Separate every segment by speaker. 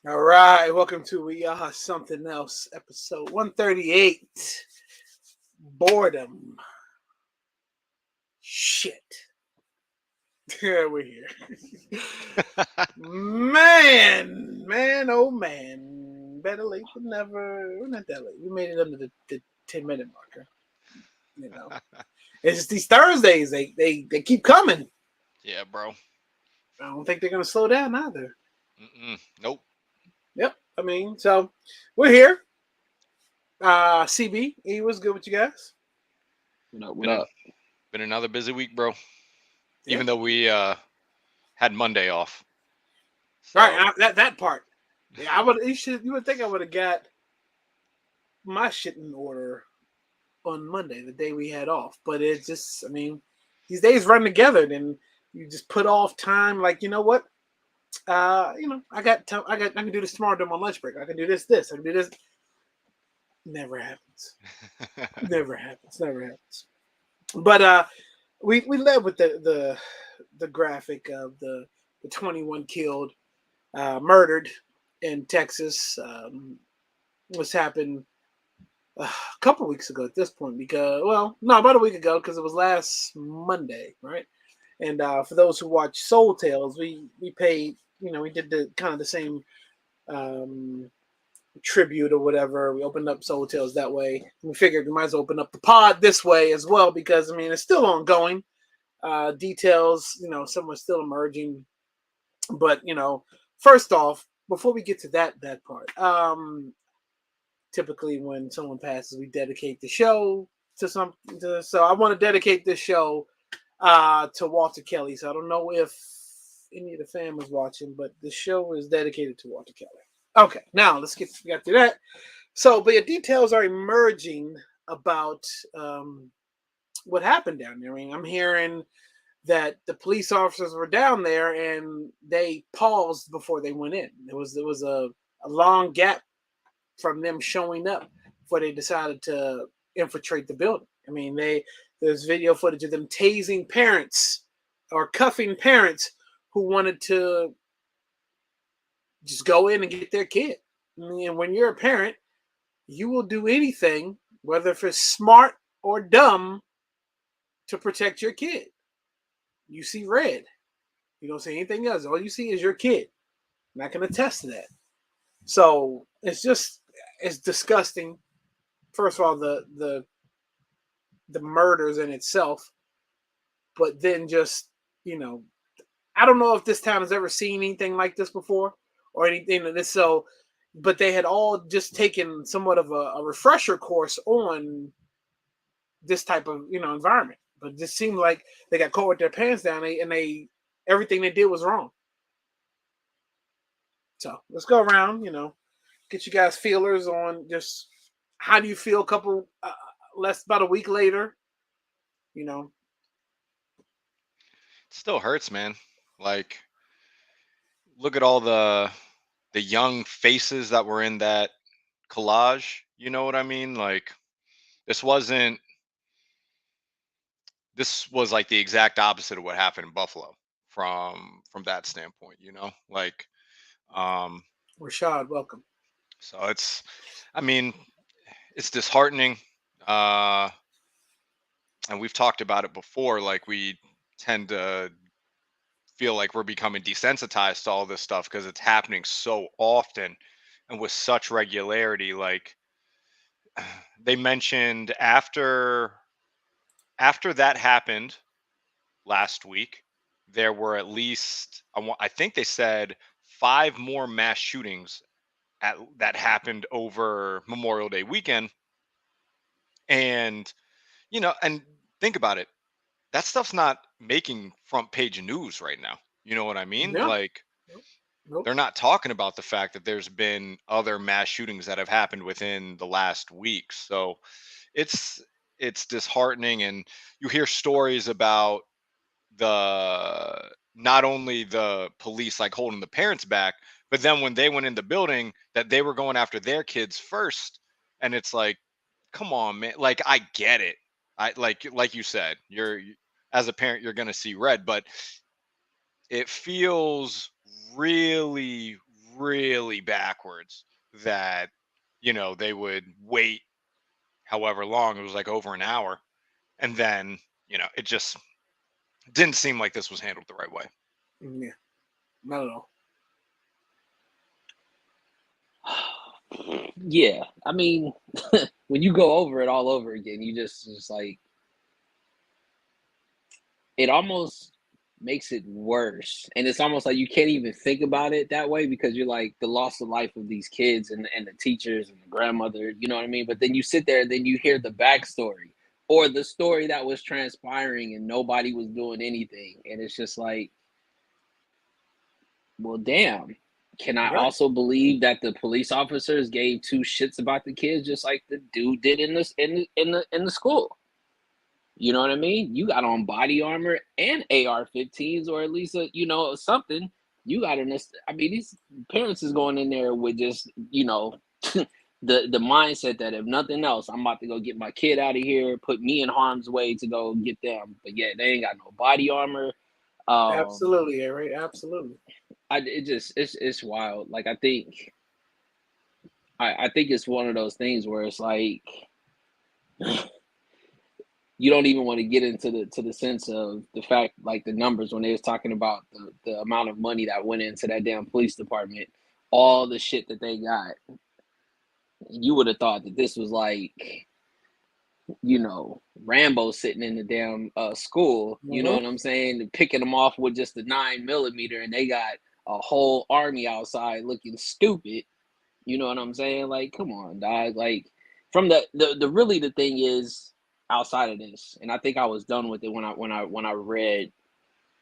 Speaker 1: All right, welcome to We Are Something Else, episode 138. Boredom. Shit. Yeah, we're here. Oh man. Better late than never. We're not that late. We made it under the 10-minute marker. You know, it's just these Thursdays. They keep coming.
Speaker 2: Yeah, bro.
Speaker 1: I don't think they're gonna slow down either.
Speaker 2: Nope.
Speaker 1: Yep. I mean, so we're here. CB, was good with you guys.
Speaker 3: What up? What
Speaker 2: Been an,
Speaker 3: up?
Speaker 2: been another busy week, bro.
Speaker 1: Yeah.
Speaker 2: Even though we had Monday off.
Speaker 1: Right.
Speaker 2: So
Speaker 1: That part. Yeah, I would. You would think I would have got my shit in order on Monday, the day we had off. But it just, I mean, these days run together. Then you just put off time. Like, you know what? I can do this tomorrow during my lunch break. I can do this. I can do this. Never happens. Never happens. Never happens. But we led with the graphic of the 21 killed, murdered in Texas. Was happened a couple weeks ago at this point because, well, no, about a week ago because it was last Monday, right? And for those who watch Soul Tales, we paid, we did the kind of the same um, tribute or whatever. We opened up Soul Tales that way. We figured we might as well open up the pod this way as well because I mean it's still ongoing. Details, some are still emerging, but first off, before we get to that part, typically when someone passes, we dedicate the show to some. So I want to dedicate this show to Walter Kelly. So I don't know if any of the fam was watching, but the show is dedicated to Walter Kelly. Okay, now let's get to that. So, but yeah, details are emerging about what happened down there. I mean, I'm hearing that the police officers were down there and they paused before they went in. There was a long gap from them showing up before they decided to infiltrate the building. I mean, there's video footage of them tasing parents or cuffing parents who wanted to just go in and get their kid. I mean, when you're a parent, you will do anything, whether if it's smart or dumb, to protect your kid. You see red. You don't see anything else. All you see is your kid. And I can attest to that. So it's disgusting. First of all, the murders in itself, but then just you know, I don't know if this town has ever seen anything like this before or anything of this. So, but they had all just taken somewhat of a refresher course on this type of environment. But it just seemed like they got caught with their pants down, and they everything they did was wrong. So let's go around. Get you guys feelers on just how do you feel a couple less about a week later. You know,
Speaker 2: it still hurts, man. Like, look at all the young faces that were in that collage. You know what I mean? Like, this wasn't. This was like the exact opposite of what happened in Buffalo from that standpoint. Like, um,
Speaker 1: Rashad, welcome.
Speaker 2: so I mean, it's disheartening. Uh, and we've talked about it before. Like, we tend to feel like we're becoming desensitized to all this stuff because it's happening so often and with such regularity. Like, they mentioned after that happened last week, there were at least I think they said five more mass shootings that happened over Memorial Day weekend. And and think about it, that stuff's not making front page news right now. You know what I mean?
Speaker 1: No,
Speaker 2: Like,
Speaker 1: nope, nope.
Speaker 2: they're not talking about the fact that there's been other mass shootings that have happened within the last week. So it's it's disheartening. And you hear stories about the not only the police like holding the parents back, but then when they went in the building, that they were going after their kids first. And it's like, come on, man. Like, I get it. I like you said, as a parent, you're gonna see red, but it feels really, really backwards that, they would wait however long. It was like over an hour. And then, it just didn't seem like this was handled the right way.
Speaker 1: Yeah, not at all.
Speaker 3: Yeah, I mean, when you go over it all over again, you just like it almost makes it worse, and it's almost like you can't even think about it that way because you're like the loss of life of these kids and the teachers and the grandmother, you know what I mean? But then you sit there and then you hear the backstory or the story that was transpiring and nobody was doing anything, and it's just like, well, damn. Can I
Speaker 1: Right.
Speaker 3: also believe that the police officers gave two shits about the kids, just like the dude did in this in the school? You know what I mean? You got on body armor and AR-15s, or at least something. You got in this. I mean, these parents is going in there with just the mindset that if nothing else, I'm about to go get my kid out of here, put me in harm's way to go get them. But yeah, they ain't got no body armor.
Speaker 1: Absolutely, right. Absolutely.
Speaker 3: It's wild. Like I think it's one of those things where it's like you don't even want to get into the sense of the fact, like the numbers when they was talking about the amount of money that went into that damn police department, all the shit that they got. You would have thought that this was like, Rambo sitting in the damn school, you know
Speaker 1: Mm-hmm.
Speaker 3: what I'm saying, picking them off with just the 9mm, and they got a whole army outside looking stupid. You know what I'm saying? Like, come on, dog. Like, from the really the thing is outside of this, and I think I was done with it when I read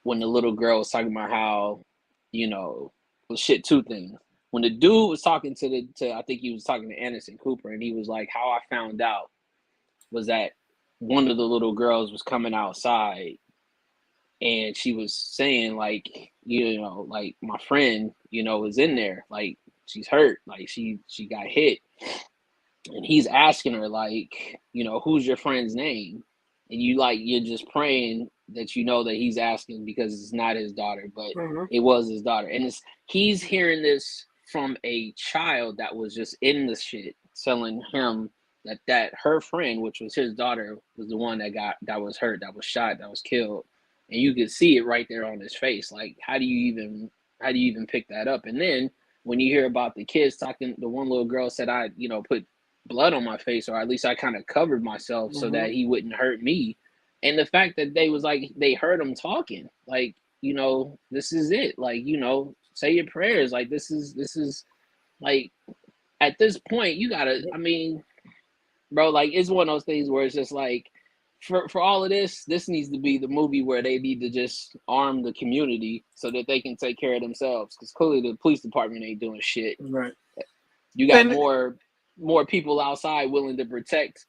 Speaker 3: when the little girl was talking about how, well, shit, two things. When the dude was talking to I think he was talking to Anderson Cooper, and he was like, how I found out was that one of the little girls was coming outside and she was saying like, like my friend, is in there, like she's hurt, like she got hit, and he's asking her like, who's your friend's name, and you're just praying that that he's asking because it's not his daughter, but
Speaker 1: Mm-hmm.
Speaker 3: it was his daughter, and he's hearing this from a child that was just in the shit telling him that her friend, which was his daughter, was the one that was hurt, that was shot, that was killed, and you could see it right there on his face. Like, how do you even pick that up? And then when you hear about the kids talking, the one little girl said, I put blood on my face, or at least I kind of covered myself so
Speaker 1: Mm-hmm.
Speaker 3: that he wouldn't hurt me. And the fact that they was like, they heard him talking, like, this is it, like, say your prayers, like, this is like, at this point you gotta, I mean, bro, like, it's one of those things where it's just like, for all of this needs to be the movie where they need to just arm the community so that they can take care of themselves, because clearly the police department ain't doing shit.
Speaker 1: Right.
Speaker 3: You got
Speaker 1: And
Speaker 3: more people outside willing to protect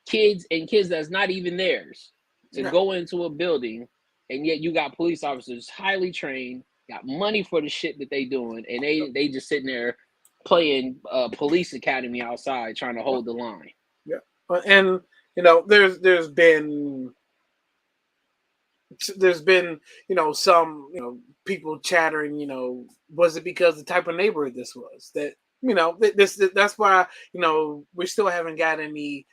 Speaker 3: kids that's not even theirs to
Speaker 1: yeah,
Speaker 3: go into a building, and yet you got police officers highly trained, got money for the shit that they doing, and they just sitting there playing police academy outside trying to hold the line.
Speaker 1: yeah. And there's been some people chattering, was it because the type of neighborhood this was, that that's why we still haven't got any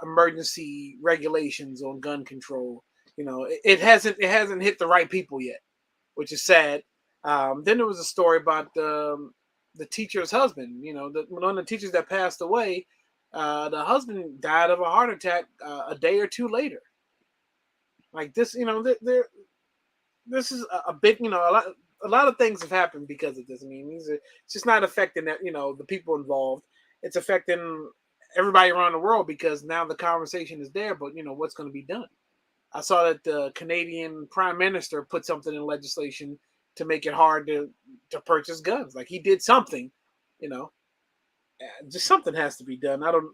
Speaker 1: emergency regulations on gun control. It hasn't hit the right people yet, which is sad. Then there was a story about the teacher's husband. One of the teachers that passed away, the husband died of a heart attack a day or two later. Like this, this is a big, a lot of things have happened because of this. I mean, it's just not affecting that, the people involved. It's affecting everybody around the world because now the conversation is there, but what's going to be done? I saw that the Canadian Prime Minister put something in legislation to make it hard to purchase guns. Like, he did something, you know. Just something has to be done. I don't.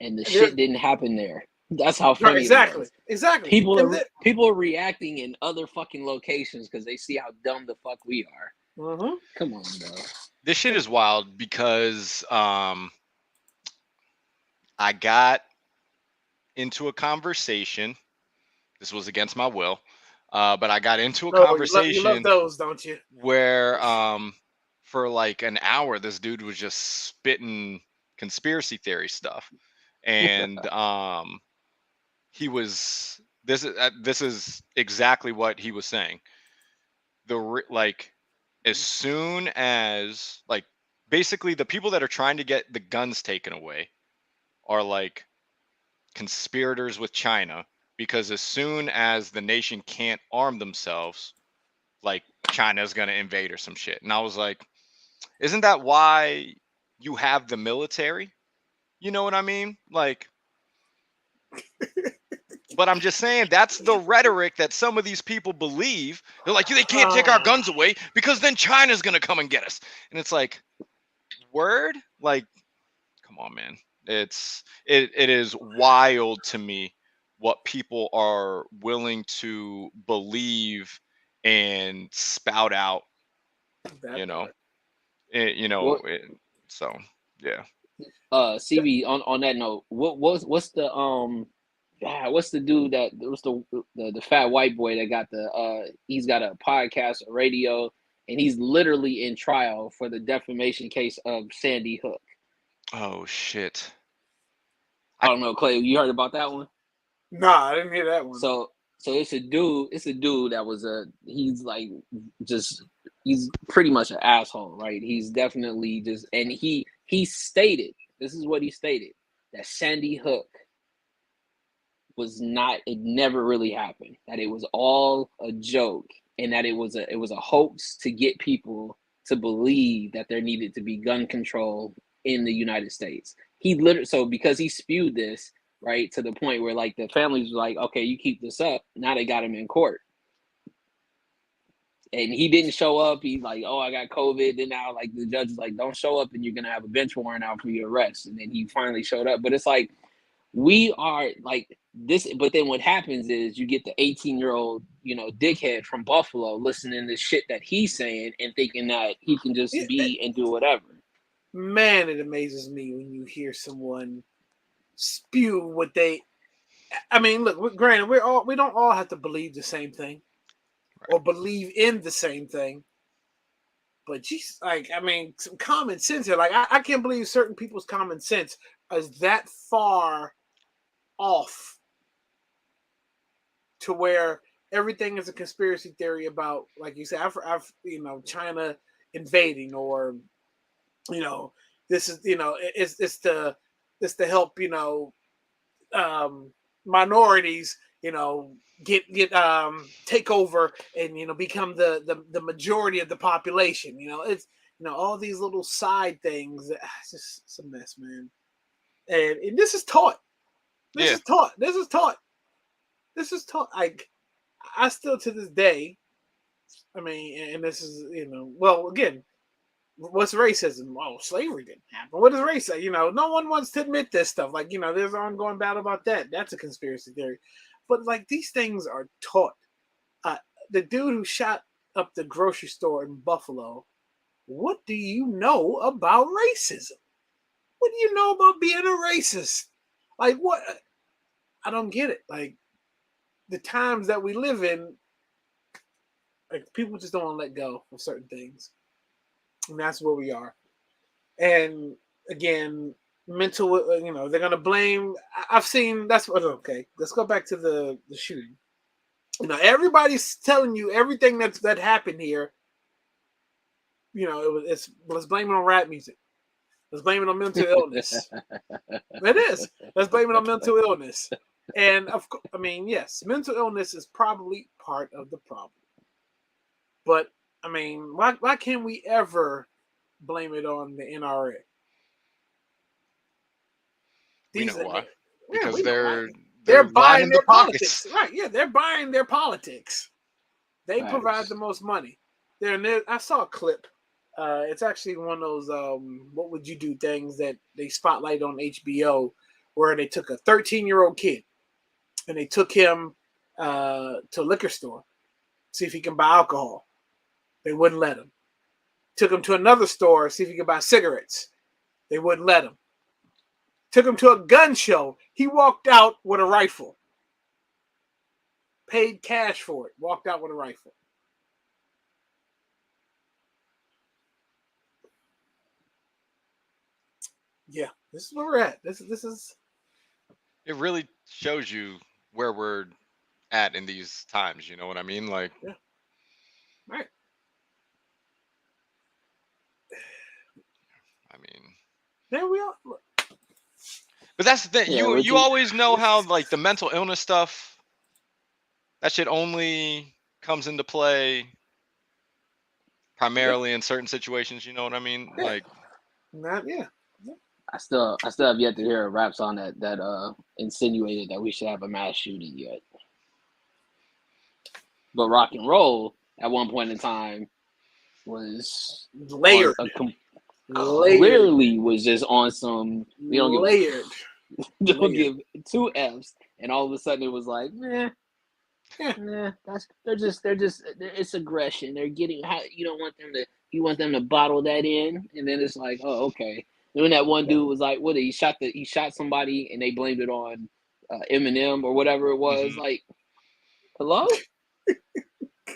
Speaker 3: And the
Speaker 1: There,
Speaker 3: shit didn't happen there. That's how
Speaker 1: right,
Speaker 3: funny it
Speaker 1: exactly,
Speaker 3: was.
Speaker 1: exactly.
Speaker 3: People are reacting in other fucking locations because they see how dumb the fuck we are.
Speaker 1: Mm-hmm.
Speaker 3: Come on, bro.
Speaker 2: This shit is wild because I got into a conversation. This was against my will, but I got into a
Speaker 1: Oh, you love
Speaker 2: conversation
Speaker 1: those, don't you?
Speaker 2: where for like an hour, this dude was just spitting conspiracy theory stuff, and he was this is exactly what he was saying. Like, as soon as, like, basically the people that are trying to get the guns taken away are like conspirators with China, because as soon as the nation can't arm themselves, like, China's gonna invade or some shit. And I was like, isn't that why you have the military? You know what I mean? Like, but I'm just saying that's the rhetoric that some of these people believe. They're like, they can't take our guns away because then China's gonna come and get us. And it's like, word? Like, come on, man. It is wild to me what people are willing to believe and spout out,
Speaker 1: That
Speaker 2: you know.
Speaker 1: part.
Speaker 3: Well,
Speaker 2: So yeah.
Speaker 3: CB, on that note, what's the what's the dude that what's the fat white boy that got he's got a podcast, a radio, and he's literally in trial for the defamation case of Sandy Hook.
Speaker 2: Oh shit.
Speaker 3: I don't know, Clay, you heard about that one?
Speaker 1: Nah, I didn't hear that one.
Speaker 3: So it's a dude that was he's like just he's pretty much an asshole, right? He's definitely just, and he stated, this is what he stated, that Sandy Hook was not, it never really happened, that it was all a joke, and that it was a hoax to get people to believe that there needed to be gun control in the United States. He literally, so because he spewed this, right, to the point where like the families were like, okay, you keep this up, now they got him in court. And he didn't show up. He's like, oh, I got COVID. Then now, like, the judge is like, don't show up and you're going to have a bench warrant out for your arrest. And then he finally showed up. But it's like, we are like this. But then what happens is you get the 18-year-old, dickhead from Buffalo listening to shit that he's saying and thinking that he can just be and do whatever.
Speaker 1: Man, it amazes me when you hear someone spew what they. I mean, look, granted, we don't all have to believe the same thing. Or believe in the same thing, but geez, like, I mean, some common sense here. Like, I can't believe certain people's common sense is that far off to where everything is a conspiracy theory about, like you said, I've China invading, or this is it's to help minorities get take over and become the majority of the population. It's all these little side things. It's a mess, man. And this is taught. This is taught. Like, I still, to this day, I mean, and this is, well, again, what's racism? Oh, slavery didn't happen. What does race say? No one wants to admit this stuff. Like, there's an ongoing battle about that. That's a conspiracy theory. But, like, these things are taught. The dude who shot up the grocery store in Buffalo, what do you know about racism? What do you know about being a racist? Like, what? I don't get it. Like, the times that we live in, like, people just don't want to let go of certain things. And that's where we are. And again, mental, they're going to blame. I've seen, that's what, okay, let's go back to the shooting. Everybody's telling you everything that happened here. Let's blame it on rap music. Let's blame it on mental illness. It is. Let's blame it on mental illness. And of course, I mean, yes, mental illness is probably part of the problem. But I mean, why can't we ever blame it on the NRA?
Speaker 2: We know why. Because
Speaker 1: we know
Speaker 2: they're
Speaker 1: buying
Speaker 2: lining
Speaker 1: their
Speaker 2: the pockets.
Speaker 1: Right? Yeah, they're buying their politics. They
Speaker 3: Right.
Speaker 1: provide the most money. I saw a clip. It's actually one of those what would you do things that they spotlight on HBO, where they took a 13-year-old kid and they took him to a liquor store, see if he can buy alcohol. They wouldn't let him. Took him to another store, see if he could buy cigarettes. They wouldn't let him. Took him to a gun show. He walked out with a rifle. Paid cash for it. Walked out with a rifle. Yeah, this is where we're at. This is
Speaker 2: It really shows you where we're at in these times. You know what I mean? Like,
Speaker 1: yeah, right.
Speaker 2: I mean,
Speaker 1: There we are. Look,
Speaker 2: but that's the thing.
Speaker 3: Yeah,
Speaker 2: You
Speaker 3: which is
Speaker 2: always know how like the mental illness stuff, that shit only comes into play
Speaker 1: yeah,
Speaker 2: primarily in certain situations. You know what I mean?
Speaker 1: yeah,
Speaker 2: Like,
Speaker 1: not yeah. Yeah.
Speaker 3: I still have yet to hear a rap song that insinuated that we should have a mass shooting yet. But rock and roll at one point in time was on
Speaker 1: Layered,
Speaker 3: a
Speaker 1: layered,
Speaker 3: clearly was just on some we don't give
Speaker 1: layered,
Speaker 3: don't
Speaker 1: layered.
Speaker 3: give two F's, and all of a sudden it was like,
Speaker 1: Yeah,
Speaker 3: that's they're just it's aggression. They're getting how you want them to bottle that in, and then it's like, oh, okay. And when that one
Speaker 1: yeah.
Speaker 3: dude was like, what he shot somebody, and they blamed it on Eminem or whatever it was.
Speaker 2: mhm.
Speaker 3: Like, hello,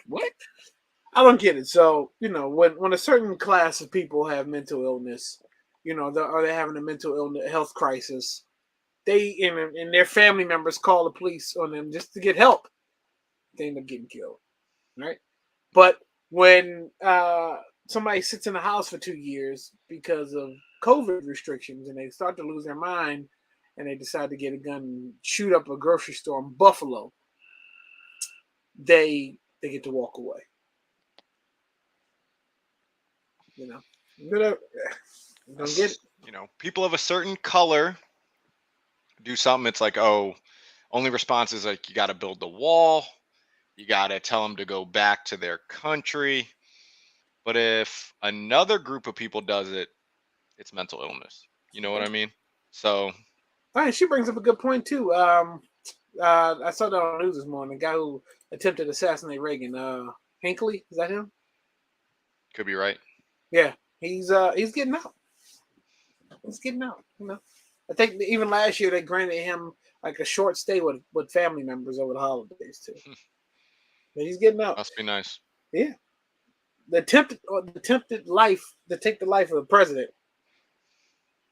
Speaker 3: what?
Speaker 1: I don't get it. So when a certain class of people have mental illness, or they're having a mental illness health crisis, they and their family members call the police on them just to get help. They end up getting killed, right? But when somebody sits in the house for 2 years because of COVID restrictions and they start to lose their mind and they decide to get a gun and shoot up a grocery store in Buffalo, they get to walk away. You know, you don't get it.
Speaker 2: People of a certain color do something. It's like, oh, only response is like, you got to build the wall. You got to tell them to go back to their country. But if another group of people does it, it's mental illness. You know what I mean? So,
Speaker 1: All right, she brings up a good point too. I saw that on the news this morning. The guy who attempted to assassinate Reagan, Hinckley, is that him?
Speaker 2: could be right.
Speaker 1: Yeah, he's getting out. He's getting out. I think even last year they granted him like a short stay with family members over the holidays too. But he's getting out.
Speaker 2: Must be nice.
Speaker 1: Yeah, the attempted life to take the life of the president,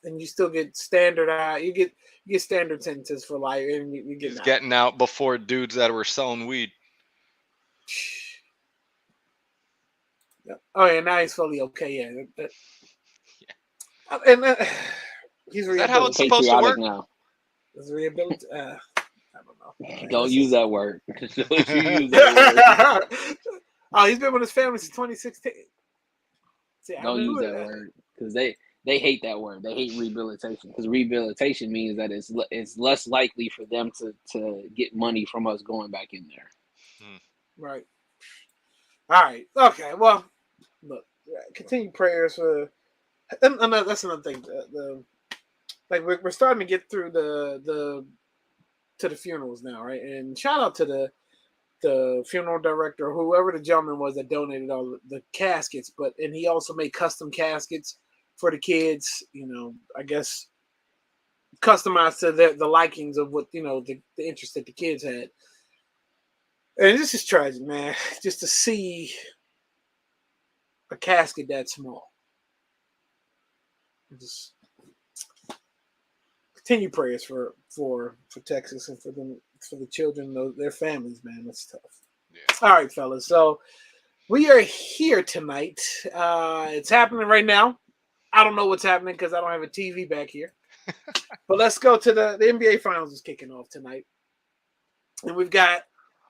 Speaker 1: and you still get standard. You get standard sentences for life, and you get
Speaker 2: He's
Speaker 1: out.
Speaker 2: getting out before dudes that were selling weed.
Speaker 1: Yeah. Oh yeah, now he's fully okay. Yeah,
Speaker 2: Yeah.
Speaker 1: and he's
Speaker 2: Is that how
Speaker 3: Feeling
Speaker 2: it's supposed
Speaker 1: rehabilitated.
Speaker 2: to
Speaker 3: patriotic
Speaker 2: work?
Speaker 3: now.
Speaker 1: He's rehabilitated. I don't know.
Speaker 3: Don't
Speaker 1: This
Speaker 3: use
Speaker 1: is-
Speaker 3: that word. Don't you use that word.
Speaker 1: Oh, he's been with his family since 2016. See, I
Speaker 3: Don't use
Speaker 1: knew
Speaker 3: that
Speaker 1: it.
Speaker 3: word because they hate that word. They hate rehabilitation because rehabilitation means that it's less likely for them to get money from us going back in there.
Speaker 1: Right. All right. Okay. Well, look. Continue prayers for. That's another thing. Like we're starting to get through the to the funerals now, right? And shout out to the funeral director, whoever the gentleman was that donated all the caskets, and he also made custom caskets for the kids. I guess customized to the likings of what the interest that the kids had. And this is tragic, man. Just to see a casket that small. Just continue prayers for Texas and for the children, their families, man. That's tough.
Speaker 2: Yeah.
Speaker 1: All right, fellas. So we are here tonight. It's happening right now. I don't know what's happening because I don't have a TV back here. But let's go to the NBA Finals is kicking off tonight, and we've got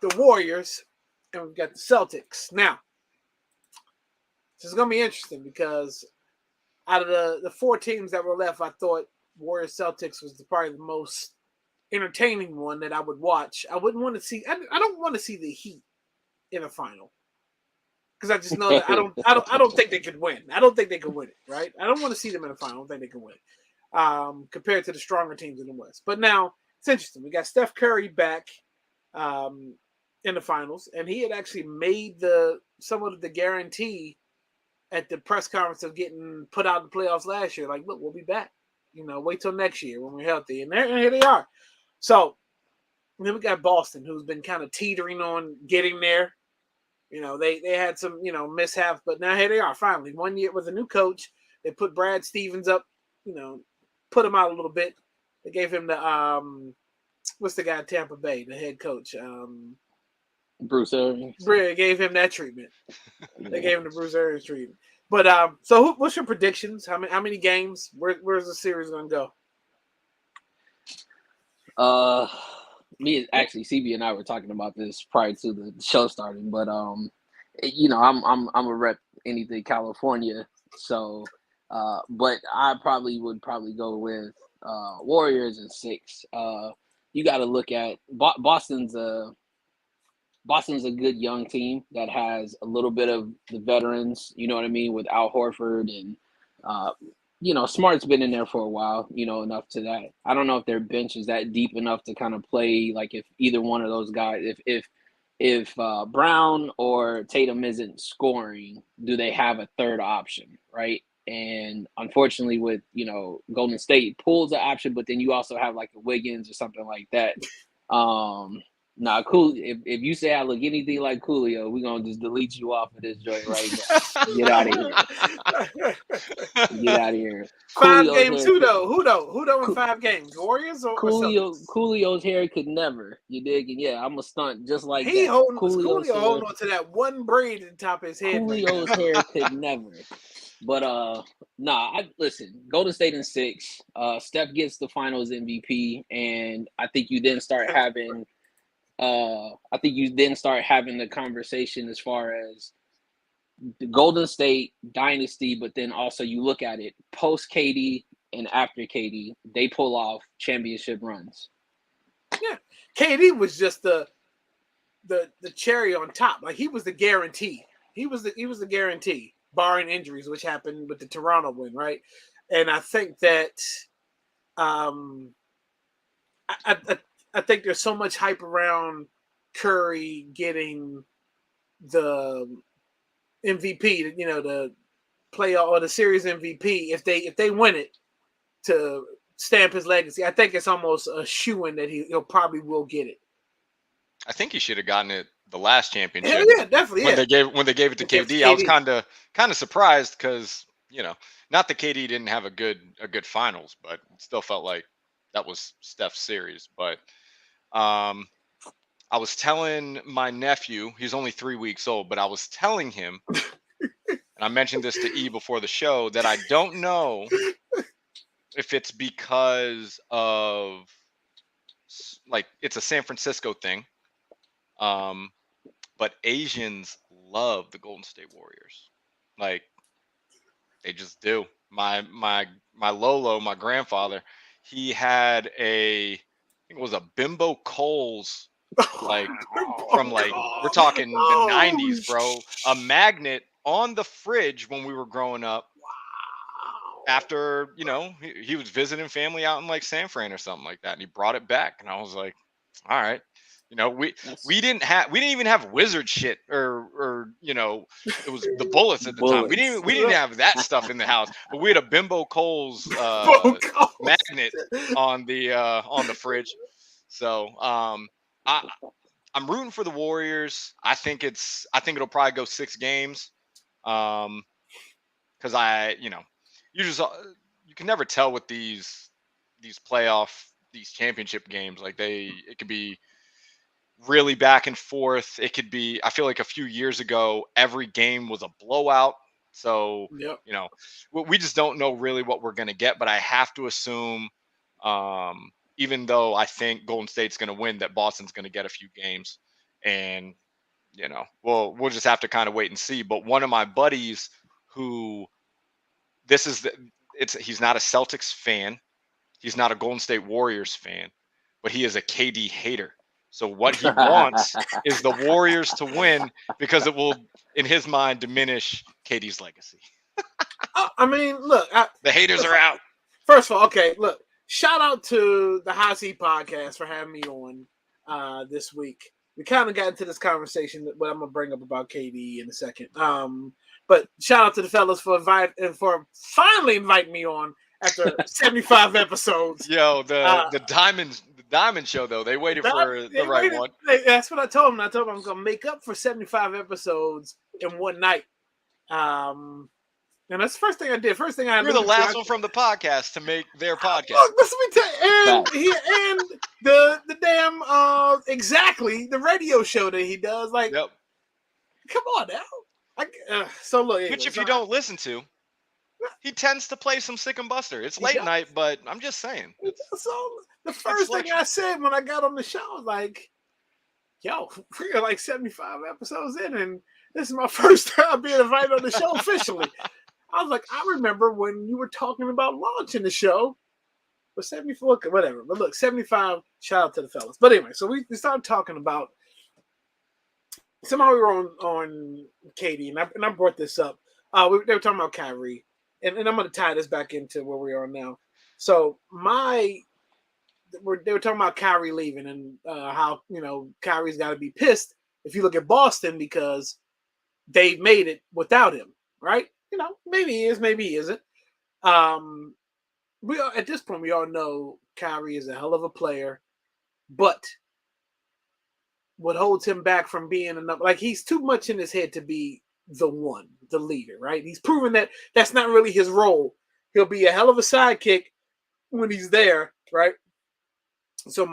Speaker 1: the Warriors and we've got the Celtics. Now, this is gonna be interesting because out of the four teams that were left, I thought Warriors Celtics was probably the most entertaining one that I would watch. I wouldn't want to see. I don't want to see the Heat in a final because I just know that I don't think they could win. I don't think they could win it. Right? I don't want to see them in a final. I don't think they can win it compared to the stronger teams in the West. But now it's interesting. We got Steph Curry back in the finals, and he had actually made somewhat of the guarantee at the press conference of getting put out in the playoffs last year. Like, look, we'll be back. Wait till next year when we're healthy. And here they are. So then we got Boston, who's been kind of teetering on getting there. They had some, mishaps, but now here they are finally. 1 year with a new coach. They put Brad Stevens up, put him out a little bit. They gave him the what's the guy in Tampa Bay, the head coach?
Speaker 3: Bruce Arians.
Speaker 1: They gave him that treatment. They gave him the Bruce Arians treatment. But so what's your predictions? How many games? Where's the series gonna go?
Speaker 3: Me actually, CB and I were talking about this prior to the show starting, but I'm a rep anything California, so but I would go with Warriors in 6. You got to look at Boston's a good young team that has a little bit of the veterans, you know what I mean, with Al Horford and Smart's been in there for a while, enough to that. I don't know if their bench is that deep enough to kind of play, like if either one of those guys, if Brown or Tatum isn't scoring, do they have a third option, right? And unfortunately with, Golden State pulls the option, but then you also have like a Wiggins or something like that. Cool. If you say I look anything like Kaleo, we're gonna just delete you off of this joint right now. Get out of here. Get out of here.
Speaker 1: 5 games. Who though in 5 games? Warriors or
Speaker 3: Coolio's hair could never. You dig? And yeah, I'm a stunt just like
Speaker 1: he
Speaker 3: that.
Speaker 1: Coolio holding on to that one braid at the top of his head.
Speaker 3: Coolio's hair could never. But listen, Golden State in 6. Steph gets the Finals MVP, and I think you then start having. The conversation as far as the Golden State dynasty, but then also you look at it post KD and after KD, they pull off championship runs.
Speaker 1: Yeah, KD was just the cherry on top. Like he was the guarantee. He was the guarantee, barring injuries, which happened with the Toronto win, right? And I think that I think there's so much hype around Curry getting the MVP, the playoff or the series MVP. If they win it to stamp his legacy, I think it's almost a shoo-in that he'll probably will get it.
Speaker 2: I think he should have gotten it the last championship.
Speaker 1: Yeah, definitely.
Speaker 2: When they gave it to KD, I was kind of surprised because not that KD didn't have a good finals, but it still felt like that was Steph's series, but. I was telling my nephew, he's only 3 weeks old, but I was telling him, and I mentioned this to E before the show, that I don't know if it's because of, like, it's a San Francisco thing, but Asians love the Golden State Warriors. Like, they just do. My Lolo, my grandfather, he had it was a Bimbo Coles, like we're talking the 90s, bro. A magnet on the fridge when we were growing up. Wow. After, he was visiting family out in like San Fran or something like that, and he brought it back, and I was like, all right. We didn't even have wizard shit or it was the bullets at the time. We didn't have that stuff in the house, but we had a Bimbo Coles magnet on the fridge. So I'm rooting for the Warriors. I think it'll probably go 6 games. Because you can never tell with these championship games. Like it could be really back and forth. It could be, I feel like a few years ago, every game was a blowout. So,
Speaker 1: yep.
Speaker 2: We just don't know really what we're going to get, but I have to assume, even though I think Golden State's going to win, that Boston's going to get a few games, and, we'll just have to kind of wait and see. But one of my buddies who he's not a Celtics fan. He's not a Golden State Warriors fan, but he is a KD hater. So what he wants is the Warriors to win because it will, in his mind, diminish KD's legacy.
Speaker 1: I mean, look.
Speaker 2: The haters are out.
Speaker 1: First of all, okay, look. Shout out to the High Seat Podcast for having me on this week. We kind of got into this conversation, but I'm going to bring up about KD in a second. But shout out to the fellas for finally inviting me on after 75 episodes.
Speaker 2: Yo, the Diamond Show, though, they waited for the right one.
Speaker 1: That's what I told them. I told them I'm going to make up for 75 episodes in one night. And And that's the first thing I did. First thing I
Speaker 2: You're the
Speaker 1: alluded
Speaker 2: last
Speaker 1: to,
Speaker 2: one from the podcast to make their podcast.
Speaker 1: Look, listen me tell you, and
Speaker 3: Facts.
Speaker 1: the damn exactly the radio show that he does. Like,
Speaker 2: Yep.
Speaker 1: come on now. So look,
Speaker 2: Which
Speaker 1: anyway,
Speaker 2: if
Speaker 1: so
Speaker 2: you don't listen to, he tends to play some Sick and Buster. It's
Speaker 1: He
Speaker 2: late
Speaker 1: does.
Speaker 2: night, but I'm just saying.
Speaker 1: So the first thing
Speaker 2: selection.
Speaker 1: I said when I got on the show was like, yo, we're like 75 episodes in, and this is my first time being invited on the show officially. I was like, I remember when you were talking about launching the show. But 74, whatever. But look, 75, shout out to the fellas. But anyway, so we started talking about, somehow we were on Katie, and I brought this up. They were talking about Kyrie, and I'm going to tie this back into where we are now. So they were talking about Kyrie leaving and how, Kyrie's got to be pissed if you look at Boston because they've made it without him, right? Maybe he is, maybe he isn't. At this point, we all know Kyrie is a hell of a player, but what holds him back from being enough, like he's too much in his head to be the one, the leader, right? He's proven that that's not really his role. He'll be a hell of a sidekick when he's there, right? So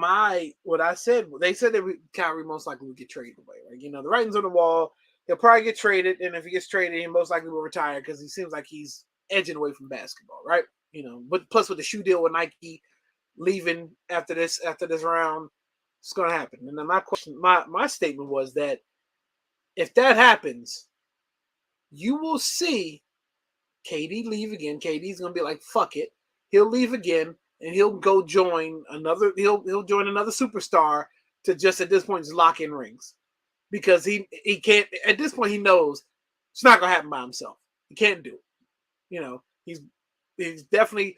Speaker 1: what I said, they said that Kyrie most likely will get traded away, right? The writing's on the wall. He'll probably get traded, and if he gets traded, he most likely will retire because he seems like he's edging away from basketball, right? But plus with the shoe deal with Nike leaving after this round, it's going to happen. And then my statement was that if that happens, you will see KD leave again. KD's going to be like, fuck it. He'll leave again, and he'll go join another. He'll join another superstar to just at this point just lock in rings because he can't. At this point, he knows it's not going to happen by himself. He can't do it. He's definitely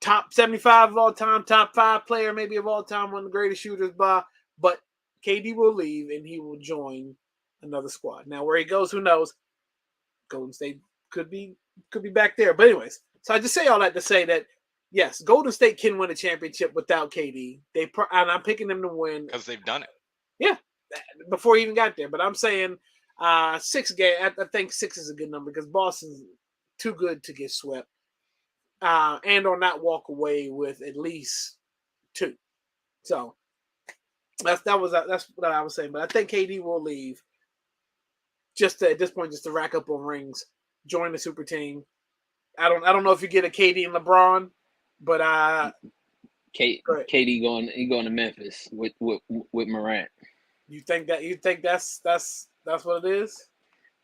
Speaker 1: top 75 of all time, top 5 player maybe of all time, one of the greatest shooters by. But KD will leave and he will join another squad. Now where he goes, who knows? Golden State could be back there. But anyways, so I just say all that to say that yes, Golden State can win a championship without KD. And I'm picking them to win
Speaker 2: because they've done it.
Speaker 1: Yeah, before he even got there. But I'm saying 6 games. I think 6 is a good number because Boston's too good to get swept. Or not walk away with at least 2. So that's what I was saying. But I think KD will leave at this point just to rack up on rings, join the super team. I don't know if you get a KD and LeBron, but
Speaker 3: KD going to Memphis with Morant.
Speaker 1: You think that's what it is?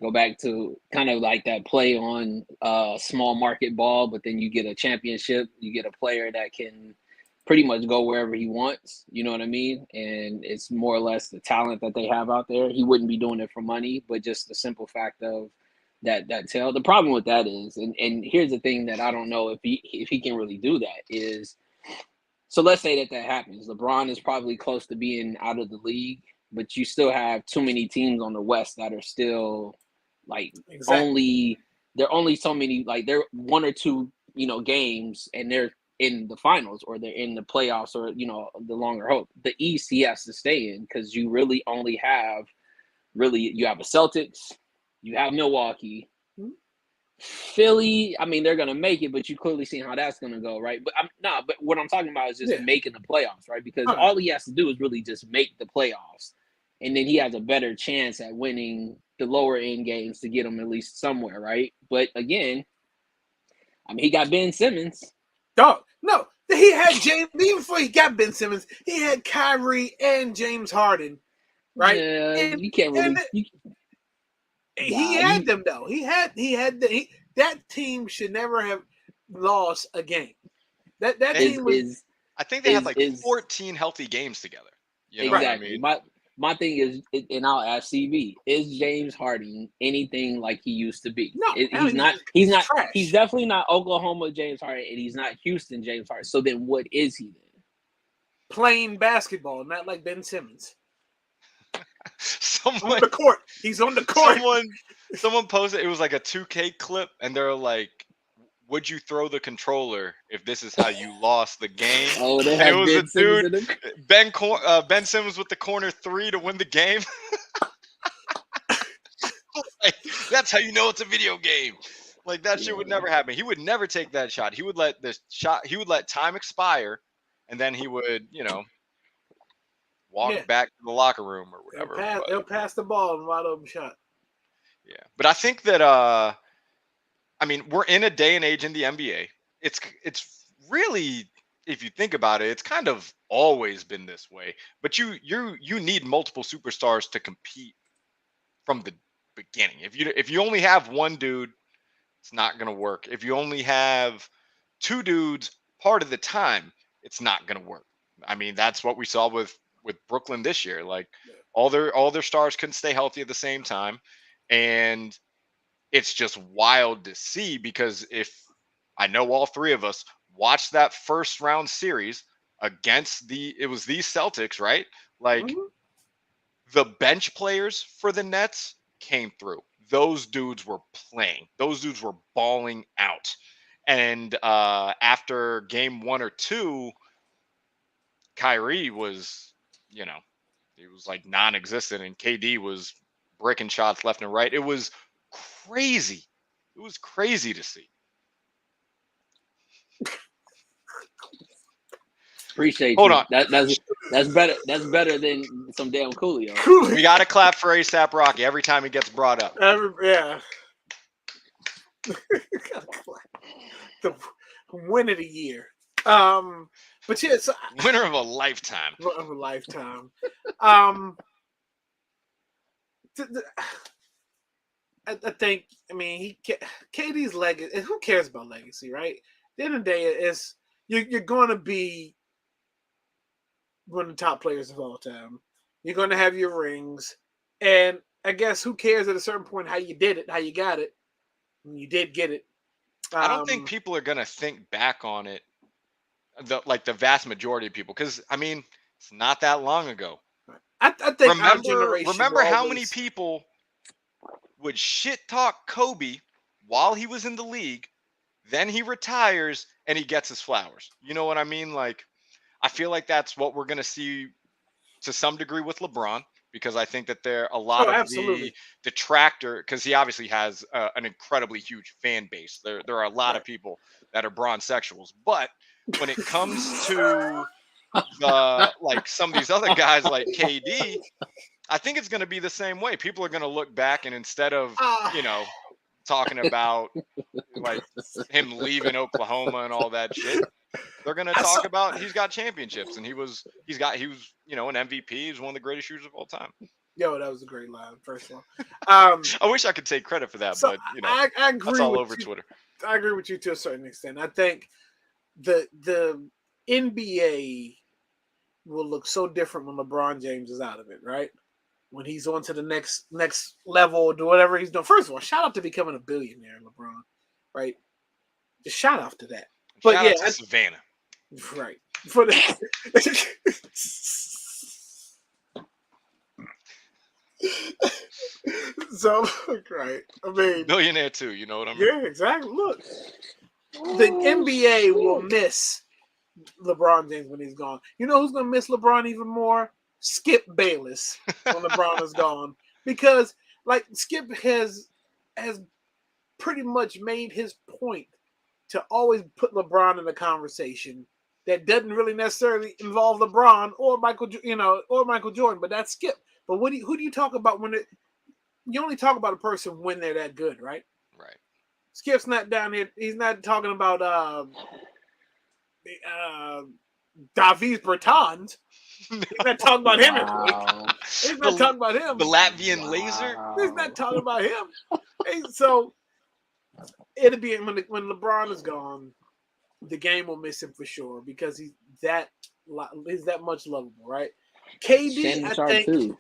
Speaker 3: Go back to kind of like that play on small market ball, but then you get a championship. You get a player that can pretty much go wherever he wants. You know what I mean? And it's more or less the talent that they have out there. He wouldn't be doing it for money, but just the simple fact of that tell. The problem with that is, and here's the thing that I don't know if he can really do that is, so let's say that happens. LeBron is probably close to being out of the league, but you still have too many teams on the West that are still like
Speaker 1: exactly.
Speaker 3: They're only so many, like they're 1 or 2, games and they're in the finals or they're in the playoffs or, the longer hope. The East he has to stay in because you really only have you have a Celtics, you have Milwaukee, Philly. I mean, they're going to make it, but you clearly see how that's going to go, right? But but what I'm talking about is just making the playoffs, right? Because all he has to do is really just make the playoffs. And then he has a better chance at winning the lower end games to get him at least somewhere, right? But again, I mean, he got Ben Simmons.
Speaker 1: No, he had James even before he got Ben Simmons. He had Kyrie and James Harden, right?
Speaker 3: Yeah, you can't really.
Speaker 1: He had them though. That team should never have lost a game. That team was.
Speaker 2: I think they had 14 healthy games together. You know
Speaker 3: exactly.
Speaker 2: what I mean?
Speaker 3: My thing is, and I'll ask CB: is James Harden anything like he used to be?
Speaker 1: No,
Speaker 3: he's not. He's not. Trash. He's definitely not Oklahoma James Harden, and he's not Houston James Harden. So then, what is he then?
Speaker 1: Playing basketball, not like Ben Simmons.
Speaker 2: On
Speaker 1: the court. He's on the court.
Speaker 2: Someone posted it was like a 2K clip, and they're like, "Would you throw the controller if this is how you lost the game?"
Speaker 3: Oh, they had
Speaker 2: it was
Speaker 3: Ben
Speaker 2: a dude, Ben Simmons with the corner 3 to win the game. Like, that's how you know it's a video game. Like that shit would never happen. He would never take that shot. He would let time expire, and then he would, walk
Speaker 1: Yeah,
Speaker 2: back to the locker room or
Speaker 1: they'll
Speaker 2: whatever.
Speaker 1: pass.
Speaker 2: But
Speaker 1: They'll pass the ball and wide open shot.
Speaker 2: yeah, but I think that I mean, we're in a day and age in the NBA. It's really, if you think about it, it's kind of always been this way. But you need multiple superstars to compete from the beginning. If you only have one dude, it's not going to work. If you only have two dudes part of the time, it's not going to work. I mean, that's what we saw with Brooklyn this year. Like all their stars couldn't stay healthy at the same time, and it's just wild to see because if I know all three of us watched that first round series against it was these Celtics, right? Like
Speaker 1: Mhm.
Speaker 2: the bench players for the Nets came through. Those dudes were playing. Those dudes were balling out. And after game 1 or 2, Kyrie was, he was like non-existent, and KD was breaking shots left and right. It was crazy. It was crazy to see.
Speaker 3: Appreciate
Speaker 2: Hold
Speaker 3: you.
Speaker 2: on.
Speaker 3: That's better. That's better than some damn Coolio.
Speaker 2: We got to clap for ASAP Rocky every time he gets brought up.
Speaker 1: Yeah. The win of the year. But yeah, so
Speaker 2: Winner of a lifetime.
Speaker 1: of a lifetime. I think. I mean, KD's legacy. Who cares about legacy, right? At the end of the day, it's you're going to be one of the top players of all time. You're going to have your rings, and I guess who cares at a certain point how you did it, how you got it. When you did get it.
Speaker 2: I don't think people are going to think back on it, the vast majority of people, because, I mean, it's not that long ago.
Speaker 1: I think our generation
Speaker 2: remember how many people would shit talk Kobe while he was in the league, then he retires and he gets his flowers. You know what I mean? Like, I feel like that's what we're going to see to some degree with LeBron, because I think that there are a lot of the detractor, because he obviously has an incredibly huge fan base. There are a lot of people that are bronzexuals, but when it comes to like some of these other guys like KD, I think it's going to be the same way. People are going to look back, and instead of talking about like him leaving Oklahoma and all that shit, they're going to talk about he's got championships, and he was an MVP. He's one of the greatest shooters of all time.
Speaker 1: Yo, that was a great line. First of all,
Speaker 2: I wish I could take credit for that, but
Speaker 1: I agree.
Speaker 2: That's all over Twitter.
Speaker 1: I agree with you to a certain extent. I think the NBA will look so different when LeBron James is out of it, right? When he's on to the next level, do whatever he's doing. First of all, shout out to becoming a billionaire, LeBron, right? Just shout out to that. But
Speaker 2: shout out to Savannah.
Speaker 1: Right. For the so right. I mean,
Speaker 2: billionaire too. You know what I mean?
Speaker 1: Yeah, exactly. Look, the NBA will miss LeBron James when he's gone. You know who's gonna miss LeBron even more? Skip Bayless when LeBron is gone, because like Skip has pretty much made his point to always put LeBron in the conversation that doesn't really necessarily involve LeBron or Michael Jordan, but that's Skip. But who do you talk about when you only talk about a person when they're that good, right?
Speaker 2: Right.
Speaker 1: Skip's not down here. He's not talking about Davies Bertans. He's not talking about him. He's not talking about him.
Speaker 2: The Latvian laser.
Speaker 1: He's not talking about him. So it'll be when LeBron is gone, the game will miss him for sure, because he's that much lovable, right? KD, I think. Too.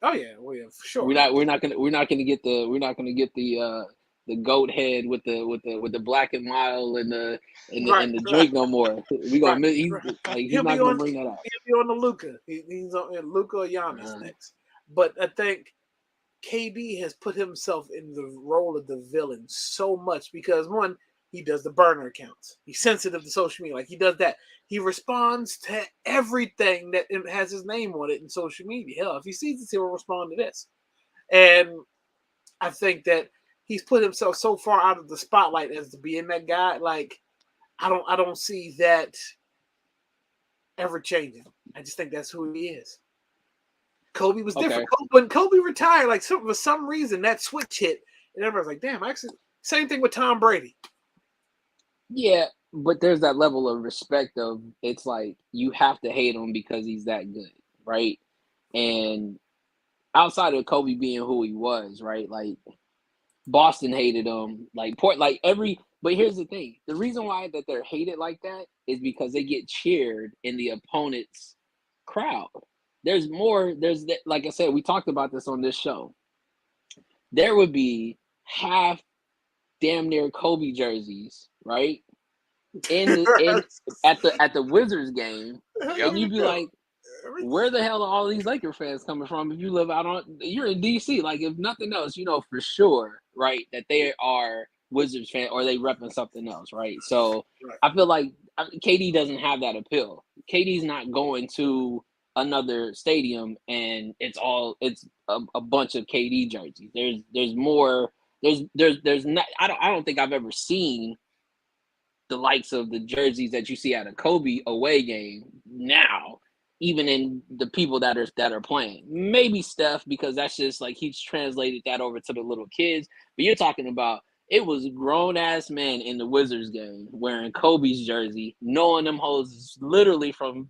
Speaker 1: Oh yeah, well, yeah, for sure.
Speaker 3: We're not gonna get the goat head with the Black and Mild and the drink no more. We gonna he's not gonna bring that out.
Speaker 1: He'll be on the Luka. He's on Luka or Giannis next. But I think KD has put himself in the role of the villain so much because, one, he does the burner accounts. He's sensitive to social media. Like, he does that. He responds to everything that has his name on it in social media. Hell, if he sees this, he will respond to this. And I think that he's put himself so far out of the spotlight as to being that guy. Like, I don't see that ever changing. I just think that's who he is. Kobe was different. When Kobe retired, like for some reason that switch hit, and everybody's like, "Damn!" Actually, same thing with Tom Brady.
Speaker 3: Yeah, but there's that level of respect of it's like you have to hate him because he's that good, right? And outside of Kobe being who he was, right? Like Boston hated him, but here's the thing. The reason why that they're hated like that is because they get cheered in the opponent's crowd. There's like I said, we talked about this on this show. There would be half damn near Kobe jerseys, right? At the Wizards game, and you'd be like, where the hell are all these Laker fans coming from? If you live you're in DC, like if nothing else, you know for sure, right, that they are Wizards fan or they repping something else, right? So right. I feel like KD doesn't have that appeal. KD's not going to another stadium and it's a bunch of KD jerseys. There's more. There's not. I don't think I've ever seen the likes of the jerseys that you see at a Kobe away game now, even in the people that are playing. Maybe Steph, because that's just like he's translated that over to the little kids. But you're talking about it was grown ass men in the Wizards game wearing Kobe's jersey, knowing them hoes literally from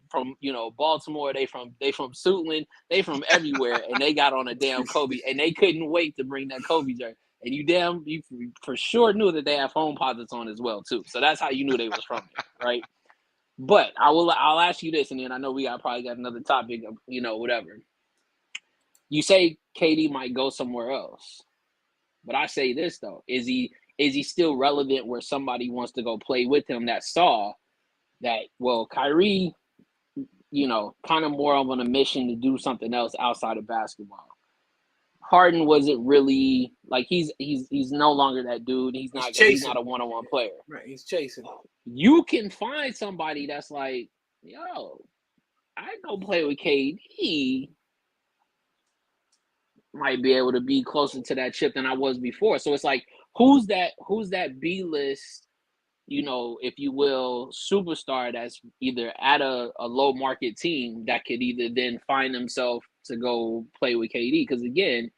Speaker 3: Baltimore. They from Suitland, they from everywhere, and they got on a damn Kobe, and they couldn't wait to bring that Kobe jersey. And you for sure knew that they have home posits on as well too. So that's how you knew they was from there, right? But I'll ask you this, and then I know we probably got another topic of whatever. You say KD might go somewhere else, but I say this though: is he still relevant where somebody wants to go play with him that saw that? Well, Kyrie, kind of more of on a mission to do something else outside of basketball. Harden wasn't really like he's no longer that dude. He's not a one-on-one player.
Speaker 1: Right, he's chasing.
Speaker 3: You can find somebody that's like, yo, I go play with KD. Might be able to be closer to that chip than I was before. So it's like, who's that B-list, if you will, superstar that's either at a low market team that could either then find himself to go play with KD? Because again,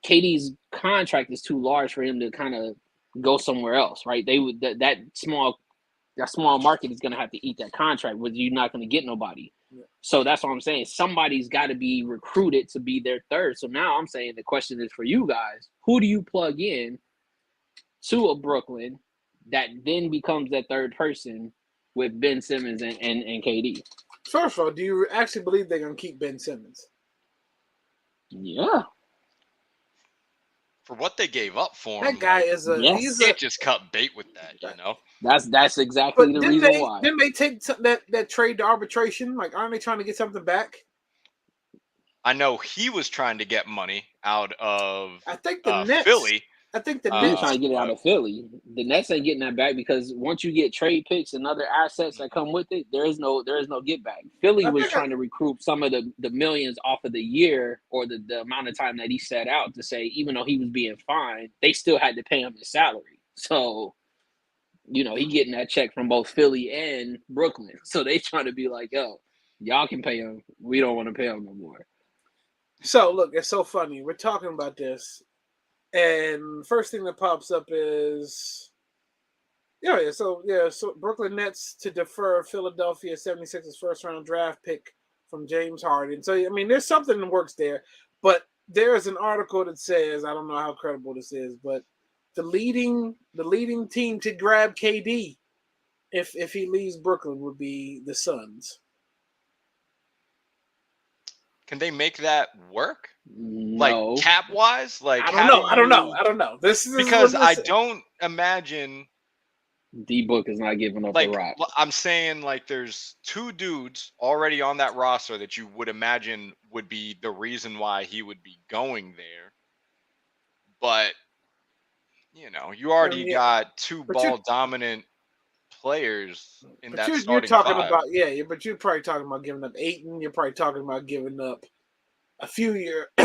Speaker 3: KD's contract is too large for him to kind of go somewhere else, right? They would that small market is going to have to eat that contract, where you're not going to get nobody. Yeah. So that's what I'm saying. Somebody's got to be recruited to be their third. So now I'm saying the question is for you guys: who do you plug in to a Brooklyn that then becomes that third person with Ben Simmons and KD?
Speaker 1: First of all, do you actually believe they're going to keep Ben Simmons?
Speaker 3: Yeah.
Speaker 2: For what they gave up for
Speaker 1: him, that guy is
Speaker 2: you can't just cut bait with that,
Speaker 3: That's exactly the reason why.
Speaker 1: Didn't they take that trade to arbitration? Like, aren't they trying to get something back?
Speaker 2: I know he was trying to get money out of
Speaker 1: Nets,
Speaker 2: Philly.
Speaker 3: I think the Nets trying to get it out of Philly. The Nets ain't getting that back because once you get trade picks and other assets that come with it, there is no get back. Philly was trying to recoup some of the millions off of the year or the amount of time that he set out to say, even though he was being fined, they still had to pay him his salary. So, he getting that check from both Philly and Brooklyn. So they trying to be like, yo, y'all can pay him. We don't want to pay him no more.
Speaker 1: So look, it's so funny. We're talking about this. And first thing that pops up is, so Brooklyn Nets to defer Philadelphia 76ers first-round draft pick from James Harden. So, I mean, there's something that works there. But there's an article that says, I don't know how credible this is, but the leading team to grab KD if he leaves Brooklyn would be the Suns.
Speaker 2: Can they make that work?
Speaker 3: No.
Speaker 2: Like cap wise? Like
Speaker 1: I don't know. This is
Speaker 2: because I don't imagine
Speaker 3: D-Book is not giving up the rock.
Speaker 2: I'm saying like there's two dudes already on that roster that you would imagine would be the reason why he would be going there. But you already got two ball dominant players in that starting
Speaker 1: you're talking
Speaker 2: five.
Speaker 1: About but you're probably talking about giving up Ayton. You're probably talking about giving up a few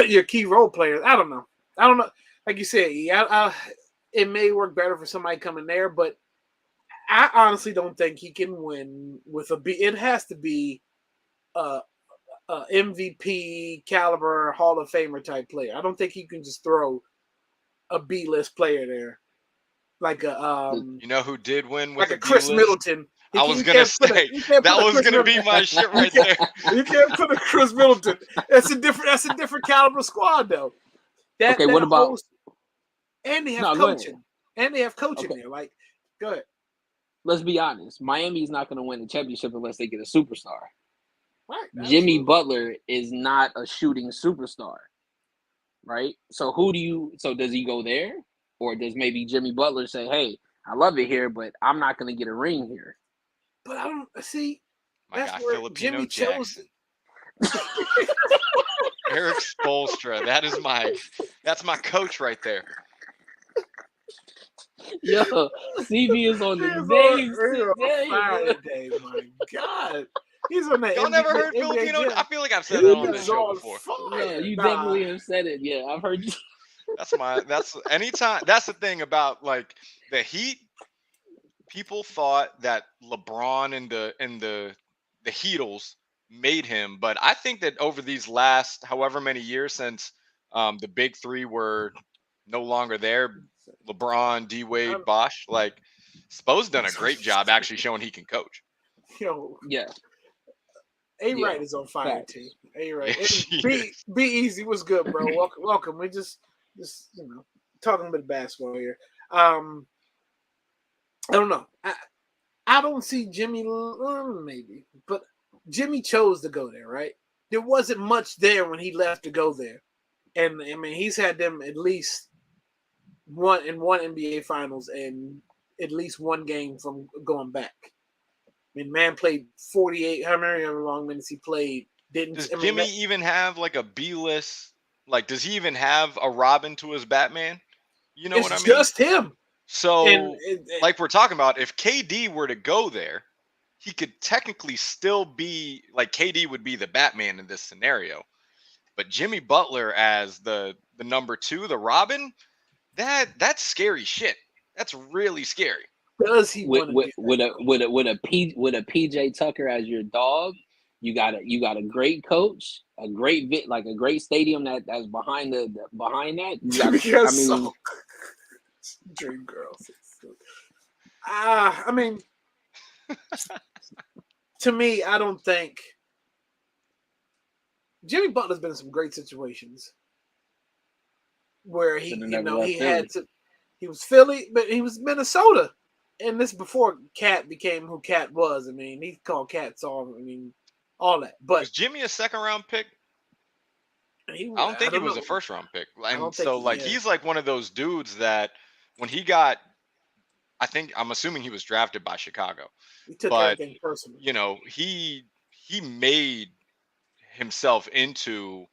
Speaker 1: your key role players. I don't know. like you said, it may work better for somebody coming there, but I honestly don't think he can win with a B. It has to be a, MVP caliber Hall of Famer type player. I don't think you can just throw a B list player there like
Speaker 2: You know who did win with
Speaker 1: like
Speaker 2: a
Speaker 1: a
Speaker 2: B
Speaker 1: Chris
Speaker 2: list?
Speaker 1: Middleton.
Speaker 2: I was
Speaker 1: You
Speaker 2: gonna
Speaker 1: can't put a
Speaker 2: say
Speaker 1: you can't
Speaker 2: that
Speaker 1: put a
Speaker 2: was
Speaker 1: Chris
Speaker 2: gonna be
Speaker 1: Middleton.
Speaker 2: my shit
Speaker 1: You
Speaker 2: right
Speaker 1: can't,
Speaker 2: there.
Speaker 1: you can't put a Chris Middleton. That's a different caliber squad though.
Speaker 3: Okay,
Speaker 1: That
Speaker 3: what about?
Speaker 1: whole and they have
Speaker 3: No, go ahead.
Speaker 1: coaching. And they have coaching
Speaker 3: Okay,
Speaker 1: there. Like, go ahead.
Speaker 3: let's be honest. Miami's not going to win the championship unless they get a superstar.
Speaker 1: Right,
Speaker 3: Jimmy
Speaker 1: absolutely.
Speaker 3: Butler is not a shooting superstar, right? So who do you? So does he go there, or does maybe Jimmy Butler say, "Hey, I love it here, but I'm not going to get a ring here"?
Speaker 1: But I don't see.
Speaker 2: My
Speaker 1: That's
Speaker 2: guy
Speaker 1: where
Speaker 2: Filipino
Speaker 1: Jimmy chose.
Speaker 2: Jackson. Eric Spoelstra. That's my coach right there.
Speaker 3: Yo, CB is on the
Speaker 1: He's on
Speaker 3: day,
Speaker 1: fire
Speaker 3: bro.
Speaker 1: today. My God, he's on that
Speaker 2: Y'all never heard
Speaker 1: NBA
Speaker 2: Filipino? I
Speaker 1: Jam.
Speaker 2: feel like I've
Speaker 1: He
Speaker 2: said that on this
Speaker 1: is
Speaker 2: show
Speaker 1: on
Speaker 2: before.
Speaker 3: No,
Speaker 1: fire.
Speaker 3: you
Speaker 1: Nah,
Speaker 3: definitely have said it. Yeah, I've heard you.
Speaker 2: That's anytime. That's the thing about like the Heat. People thought that LeBron and the Heatles made him, but I think that over these last however many years since the big three were no longer there, LeBron, D
Speaker 1: I'm,
Speaker 2: Wade, Bosh, like Spo's done a great job actually showing he can coach.
Speaker 1: yo,
Speaker 3: Yeah,
Speaker 1: A
Speaker 3: yeah,
Speaker 1: Right is on fire too.
Speaker 3: facts.
Speaker 1: A Right and
Speaker 2: Yes, he
Speaker 1: Be
Speaker 2: is.
Speaker 1: Be Easy was good, bro. Welcome. We just talking a bit of basketball here. Um, I don't know. I don't see Jimmy. Maybe, but Jimmy chose to go there, right? There wasn't much there when he left to go there, and I mean he's had them at least one NBA Finals and at least one game from going back. I mean, man played 48, however long minutes he played. Didn't
Speaker 2: Does
Speaker 1: I mean
Speaker 2: Jimmy even have like a B list? Like, does he even have a Robin to his Batman? You know what I
Speaker 1: it's
Speaker 2: mean?
Speaker 1: just him, and
Speaker 2: So, like we're talking about, if KD were to go there, he could technically still be like KD would be the Batman in this scenario. But Jimmy Butler as the number two, the Robin, that's scary shit. That's really scary.
Speaker 1: does he
Speaker 3: with
Speaker 1: want to
Speaker 3: with
Speaker 1: do that
Speaker 3: with a
Speaker 1: though?
Speaker 3: with a with a PJ Tucker as your dog. You got a great coach, like a great stadium that's behind behind that. You got I
Speaker 1: Because
Speaker 3: mean,
Speaker 1: so Dream Girls. I mean, to me, I don't think Jimmy Butler's been in some great situations where
Speaker 3: should
Speaker 1: he,
Speaker 3: have never
Speaker 1: he
Speaker 3: left
Speaker 1: had
Speaker 3: Philly.
Speaker 1: to. He was Philly, but he was Minnesota, and this before Cat became who Cat was. I mean, he called Cats all. I mean, all that, but
Speaker 2: Was Jimmy a second round pick?
Speaker 1: he.
Speaker 2: I don't
Speaker 1: I
Speaker 2: think he
Speaker 1: don't
Speaker 2: was a
Speaker 1: know.
Speaker 2: first round pick.
Speaker 1: I
Speaker 2: And
Speaker 1: don't think.
Speaker 2: so like
Speaker 1: Yeah,
Speaker 2: he's like one of those dudes that when he got I'm assuming he was drafted by Chicago.
Speaker 1: he took
Speaker 2: But
Speaker 1: everything personal.
Speaker 2: he made himself into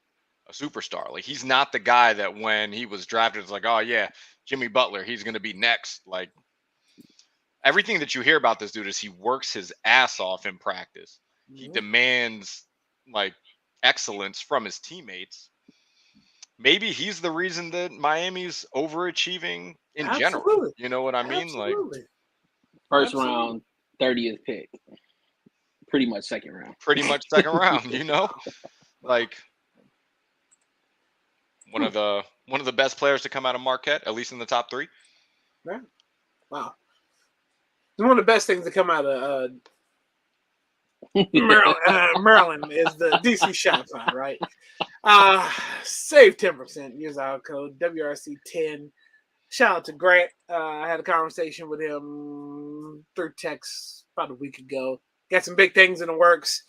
Speaker 2: a superstar. Like he's not the guy that when he was drafted it's like, oh yeah, Jimmy Butler, he's gonna be next. Like everything that you hear about this dude is he works his ass off in practice. He
Speaker 1: Mm-hmm.
Speaker 2: demands like excellence from his teammates. Maybe he's the reason that Miami's overachieving in general.
Speaker 1: Absolutely,
Speaker 2: You know what I mean? Like
Speaker 1: absolutely,
Speaker 3: First
Speaker 1: absolutely.
Speaker 3: round, 30th pick, pretty much second round.
Speaker 2: pretty much second round,
Speaker 1: Wow.
Speaker 2: Like one of the best players to come out of Marquette, at least in the top three.
Speaker 1: Yeah. Wow. It's one of the best things to come out of Maryland is the DC shot sign, right? Save 10%. Use our code WRC10. Shout out to Grant. I had a conversation with him through text about a week ago. Got some big things in the works.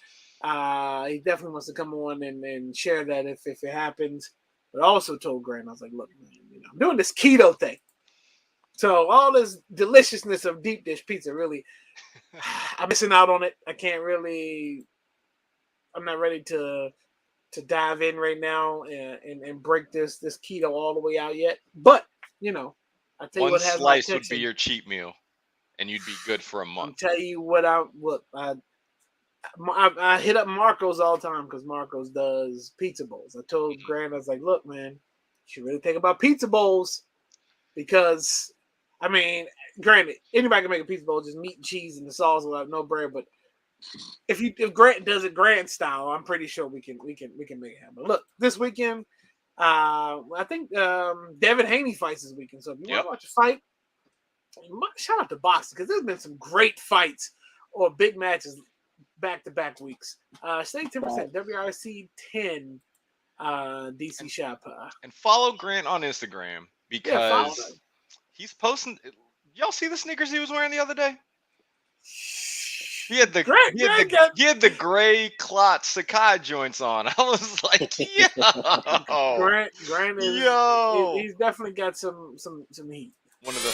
Speaker 1: He definitely wants to come on and share that if it happens. But I also told Grant, I was like, look, man, I'm doing this keto thing. So all this deliciousness of deep dish pizza, really, I'm missing out on it. I can't really. I'm not ready to dive in right now and break this keto all the way out yet. But I tell you
Speaker 2: One
Speaker 1: what has my
Speaker 2: slice would be
Speaker 1: attention.
Speaker 2: your cheat meal, and you'd be good for a
Speaker 1: I'm
Speaker 2: month.
Speaker 1: tell you what I hit up Marco's all the time because Marco's does pizza bowls. I told Grant, I was like, look, man, should really think about pizza bowls because, I mean, granted, anybody can make a pizza bowl, just meat, cheese, and the sauce without no bread. But if Grant does it Grant style, I'm pretty sure we can make it happen. Look, this weekend, I think Devin Haney fights this weekend. So if you want to watch a fight, shout out to boxing because there's been some great fights or big matches back-to-back weeks. Stay 10%, WRC 10, DC Shop.
Speaker 2: And follow Grant on Instagram because he's posting. Y'all see the sneakers he was wearing the other day? He had the gray clot Sakai joints on. I was like, yo,
Speaker 1: Grant is, he's definitely got some heat.
Speaker 2: One of the.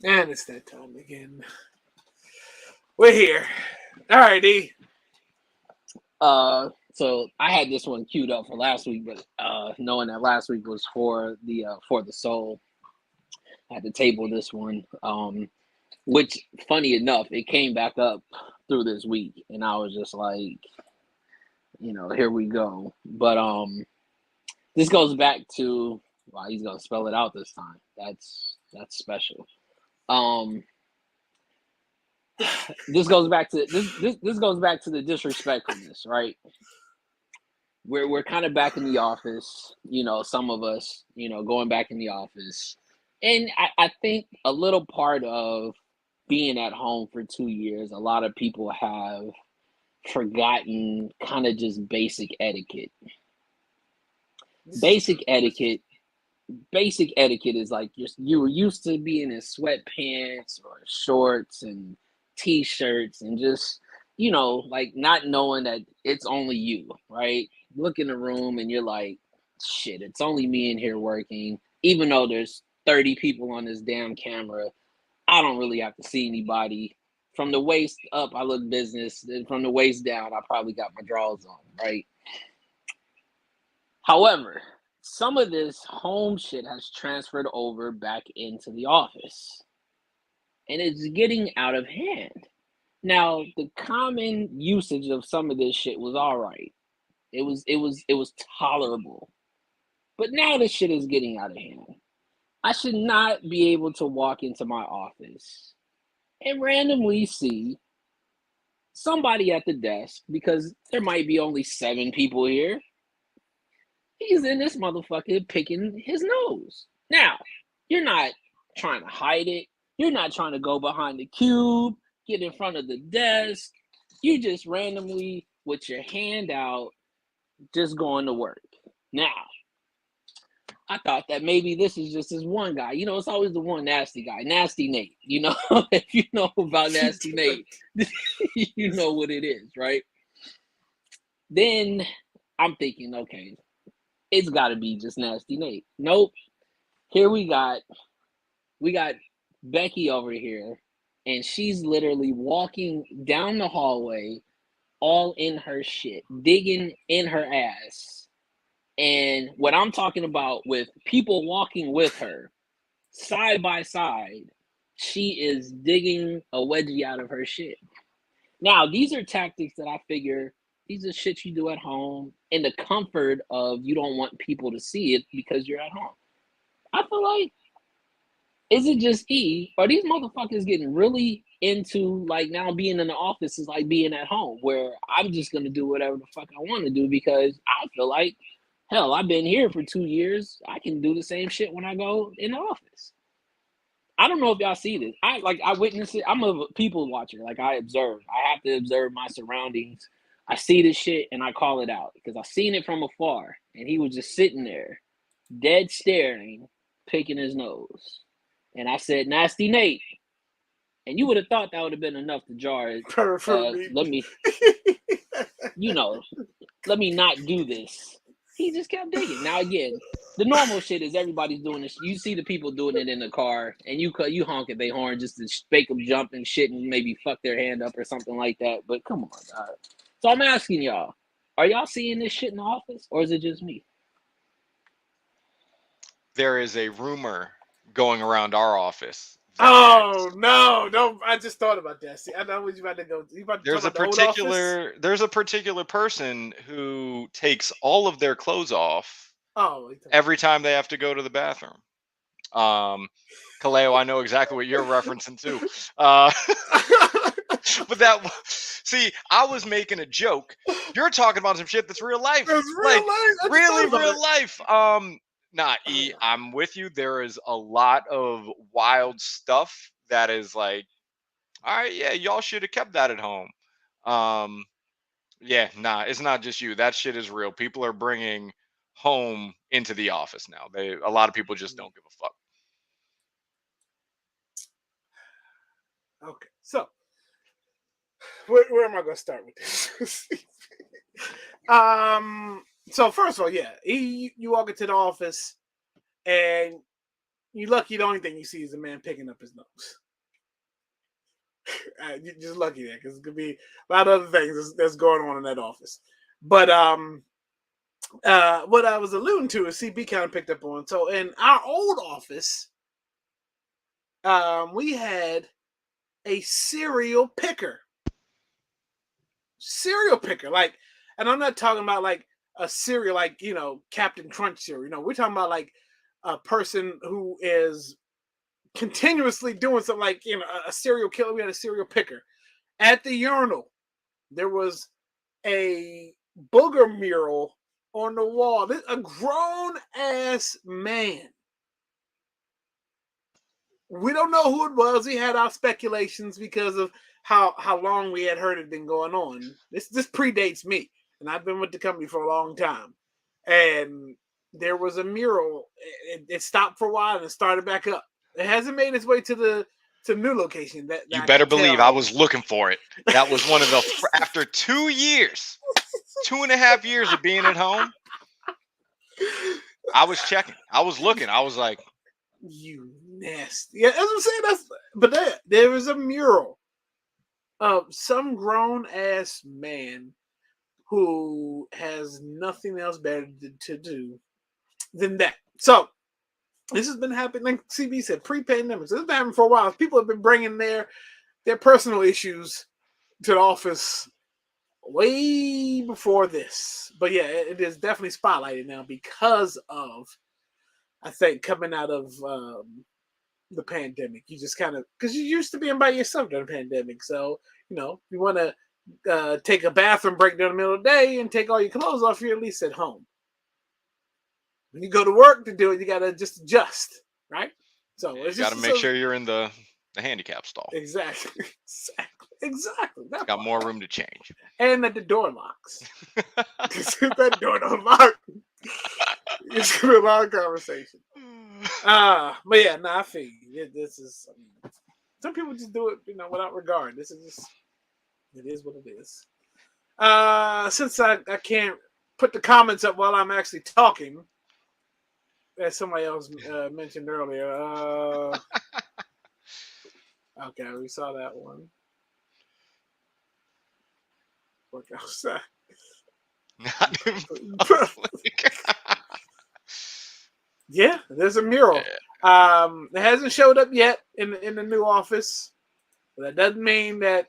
Speaker 1: And it's that time again. We're here. All right, D.
Speaker 3: So I had this one queued up for last week, but knowing that last week was for the soul, I had to table this one. Which, funny enough, it came back up through this week, and I was just like, here we go. But this goes back to he's gonna spell it out this time. That's special. This goes back to this goes back to the disrespectfulness, right? We're kind of back in the office, some of us, going back in the office. And I think a little part of being at home for 2 years, a lot of people have forgotten kind of just basic etiquette. Basic etiquette is like you were used to being in sweatpants or shorts and t-shirts and just, like not knowing that it's only you, right? Look in the room and you're like, shit, it's only me in here working. Even though there's 30 people on this damn camera, I don't really have to see anybody. From the waist up, I look business. And from the waist down, I probably got my drawers on, right? However, some of this home shit has transferred over back into the office. And it's getting out of hand. Now, the common usage of some of this shit was all right. It was tolerable. But now this shit is getting out of hand. I should not be able to walk into my office and randomly see somebody at the desk, because there might be only 7 people here. He's in this motherfucker picking his nose. Now, you're not trying to hide it. You're not trying to go behind the cube, get in front of the desk. You just randomly, with your hand out, just going to work. Now, I thought that maybe this is just this one guy. It's always the one nasty guy. Nasty Nate. If you know about Nasty Nate, you know what it is, right? Then I'm thinking, okay, it's got to be just Nasty Nate. Nope. Here we got Becky over here, and she's literally walking down the hallway all in her shit, digging in her ass. And what I'm talking about with people walking with her, side by side, she is digging a wedgie out of her shit. Now, these are tactics that I figure, these are shit you do at home in the comfort of you don't want people to see it because you're at home. I feel like, is it just are these motherfuckers getting really into, like, now being in the office is like being at home, where I'm just going to do whatever the fuck I want to do because I feel like, hell, I've been here for 2 years. I can do the same shit when I go in the office. I don't know if y'all see this. I witness it. I'm a people watcher. Like, I observe. I have to observe my surroundings. I see this shit and I call it out because I seen it from afar. And he was just sitting there, dead staring, picking his nose. And I said, Nasty Nate. And you would have thought that would have been enough to jar it. Let me not do this. He just kept digging. Now, again, The normal shit is everybody's doing this. You see the people doing it in the car, and you honk at their horn just to make them jump and shit, and maybe fuck their hand up or something like that. But come on, dog. So I'm asking y'all, are y'all seeing this shit in the office, or is it just me?
Speaker 2: There is a rumor going around our office.
Speaker 1: Oh no! Don't. I just thought about that. See, I know what you about to go. You about to
Speaker 2: There's
Speaker 1: talk about the old office?
Speaker 2: there's a particular person who takes all of their clothes off
Speaker 1: Oh,
Speaker 2: every time they have to go to the bathroom. Kaleo, I know exactly what you're referencing too. But see, I was making a joke. You're talking about some shit that's real life.
Speaker 1: That's real
Speaker 2: Like
Speaker 1: life. I just
Speaker 2: really
Speaker 1: thought about
Speaker 2: real
Speaker 1: it.
Speaker 2: life. Nah, E, I'm with you. There is a lot of wild stuff that is like, all right, yeah, y'all should have kept that at home. Yeah, nah, it's not just you. That shit is real. People are bringing home into the office now. A lot of people just don't give a fuck.
Speaker 1: Okay, so where am I gonna start with this? So first of all, yeah, you walk into the office and you lucky the only thing you see is a man picking up his nose. You're just lucky there because it could be a lot of other things that's going on in that office. But what I was alluding to is CB kind of picked up on. So in our old office, we had a cereal picker. Cereal picker, like, and I'm not talking about like a cereal, like Captain Crunch cereal. We're talking about like a person who is continuously doing something, like a serial killer. We had a serial picker at the urinal. There was a booger mural on the wall. A grown ass man. We don't know who it was. We had our speculations because of how long we had heard it been going on. This predates me, and I've been with the company for a long time. And there was a mural. It stopped for a while and it started back up. It hasn't made its way to the new location. That
Speaker 2: You
Speaker 1: I
Speaker 2: better
Speaker 1: can
Speaker 2: believe
Speaker 1: tell.
Speaker 2: I was looking for it. That was one of the after 2 years, 2.5 years of being at home. I was checking. I was looking. I was like,
Speaker 1: you nasty. Yeah, as I'm saying, but there was a mural of some grown ass man who has nothing else better to do than that. So this has been happening, like CB said, pre-pandemic. So this has been happening for a while. People have been bringing their personal issues to the office way before this. But yeah, it is definitely spotlighted now because of, I think, coming out of the pandemic. You just kind of, because you used to being by yourself during the pandemic. So, you want to take a bathroom break during the middle of the day and take all your clothes off, you're at least at home. When you go to work to do it, you got to just adjust, right? So
Speaker 2: you
Speaker 1: it's
Speaker 2: got
Speaker 1: just
Speaker 2: to make sure you're in the handicap stall.
Speaker 1: Exactly.
Speaker 2: It's got more room to change.
Speaker 1: And that the door locks. Because if that door don't lock, it's gonna be a long conversation. But yeah, I feel you. This is, some people just do it, without regard. This is just, it is what it is. Since I can't put the comments up while I'm actually talking, as somebody else mentioned earlier. Okay, we saw that one. Work outside.
Speaker 2: Not in public.
Speaker 1: Yeah, there's a mural.
Speaker 2: Yeah.
Speaker 1: It hasn't showed up yet in the new office. But that doesn't mean that.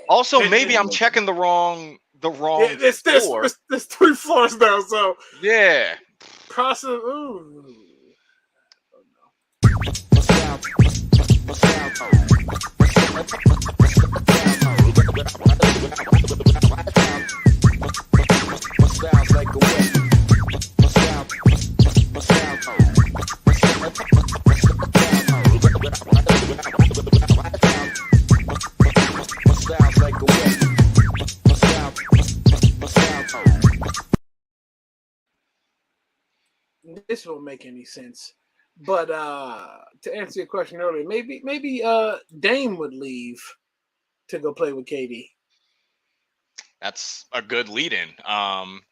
Speaker 2: Also, maybe I'm checking the wrong floor.
Speaker 1: There's 3 floors now, so
Speaker 2: Yeah.
Speaker 1: process. Ooh. This won't make any sense. But to answer your question earlier, maybe Dame would leave to go play with KD.
Speaker 2: That's a good lead-in.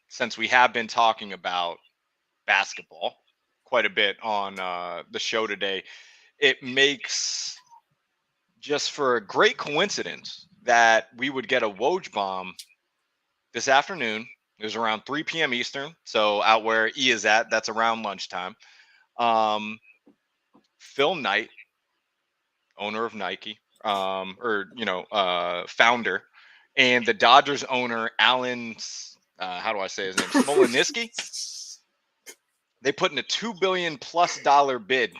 Speaker 2: Since we have been talking about basketball quite a bit on the show today. It makes just for a great coincidence that we would get a Woj bomb this afternoon. It was around 3 p.m. Eastern. So out where E is at, that's around lunchtime. Um, Phil Knight, owner of Nike, founder, and the Dodgers owner, Alan, how do I say his name? Smolensky. They put in a $2 billion+ bid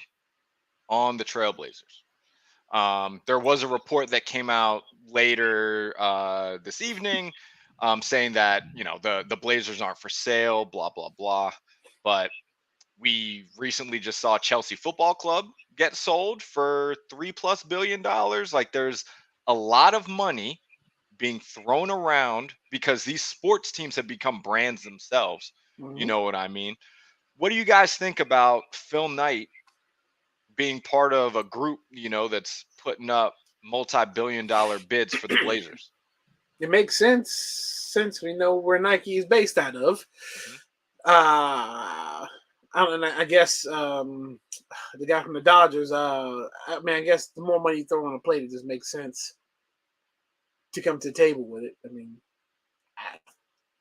Speaker 2: on the Trailblazers. There was a report that came out later this evening saying that the Blazers aren't for sale, blah blah blah. But we recently just saw Chelsea Football Club get sold for $3+ billion. Like there's a lot of money being thrown around because these sports teams have become brands themselves. You
Speaker 1: Mhm.
Speaker 2: know what I mean? What do you guys think about Phil Knight being part of a group, that's putting up multi-billion-dollar bids for the Blazers?
Speaker 1: It makes sense since we know where Nike is based out of.
Speaker 2: Hmm.
Speaker 1: I guess the guy from the Dodgers. I guess the more money you throw on a plate, it just makes sense to come to the table with it.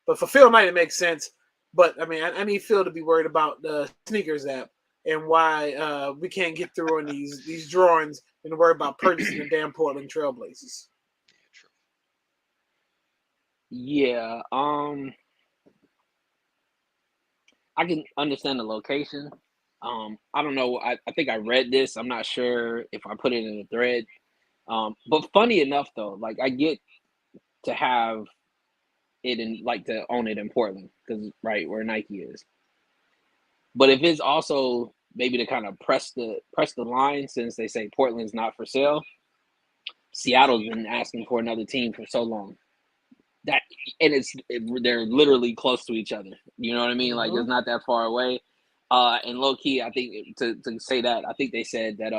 Speaker 1: But for Phil Knight, it makes sense. But I need Phil to be worried about the sneakers app and why we can't get through on these drawings and worry about purchasing the damn Portland Trailblazers.
Speaker 2: Yeah, true.
Speaker 3: Yeah, I can understand the location. I don't know. I think I read this. I'm not sure if I put it in a thread. But funny enough, though, like I get to have it in, like, to own it in Portland because right where Nike is. But if it's also maybe to kind of press the line, since they say Portland's not for sale, Seattle's been asking for another team for so long that, and they're literally close to each other. You know what I mean? Like
Speaker 1: Mm-hmm.
Speaker 3: it's not that far away. And low key, I think to say that, I think they said that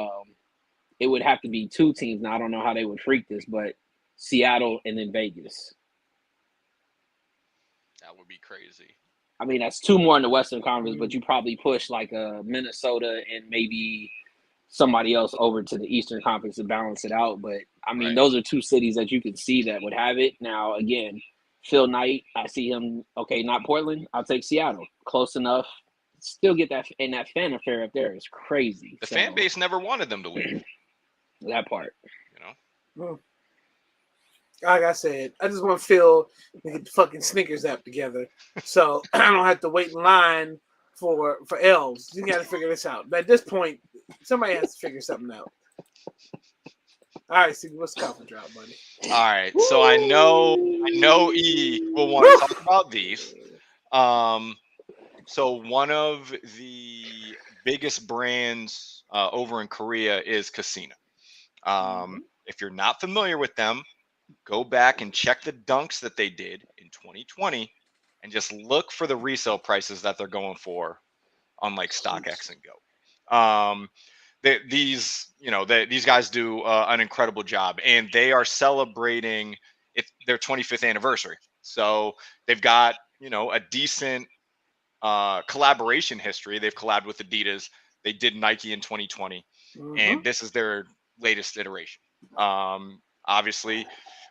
Speaker 3: it would have to be two teams. Now I don't know how they would freak this, but Seattle and then Vegas.
Speaker 2: That would be crazy.
Speaker 3: I mean, that's two more in the Western Conference, but
Speaker 1: Mm-hmm.
Speaker 3: you probably push like a Minnesota and maybe somebody else over to the Eastern Conference to balance it out. But I mean,
Speaker 2: Right.
Speaker 3: those are two cities that you can see that would have it. Now, again, Phil Knight, I see him. Okay, not Portland. I'll take Seattle. Close enough. Still get that, and that fan affair up there is crazy.
Speaker 2: The fan
Speaker 3: So
Speaker 2: base never wanted them to leave,
Speaker 3: that part.
Speaker 2: you know?
Speaker 1: Mm. Like I said, I just want Phil to get the fucking Snickers app together, so I don't have to wait in line for elves. You got to figure this out. But at this point, somebody has to figure something out. All right, see what's the coffee drop, buddy.
Speaker 2: All right. So I know E will want to talk about these. Um, so one of the biggest brands over in Korea is Casino. If you're not familiar with them, go back and check the dunks that they did in 2020 and just look for the resale prices that they're going for on like StockX and Go. These guys do an incredible job, and they are celebrating their 25th anniversary. So they've got a decent collaboration history. They've collabed with Adidas. They did Nike in 2020,
Speaker 1: Mm-hmm.
Speaker 2: and this is their latest iteration. Obviously,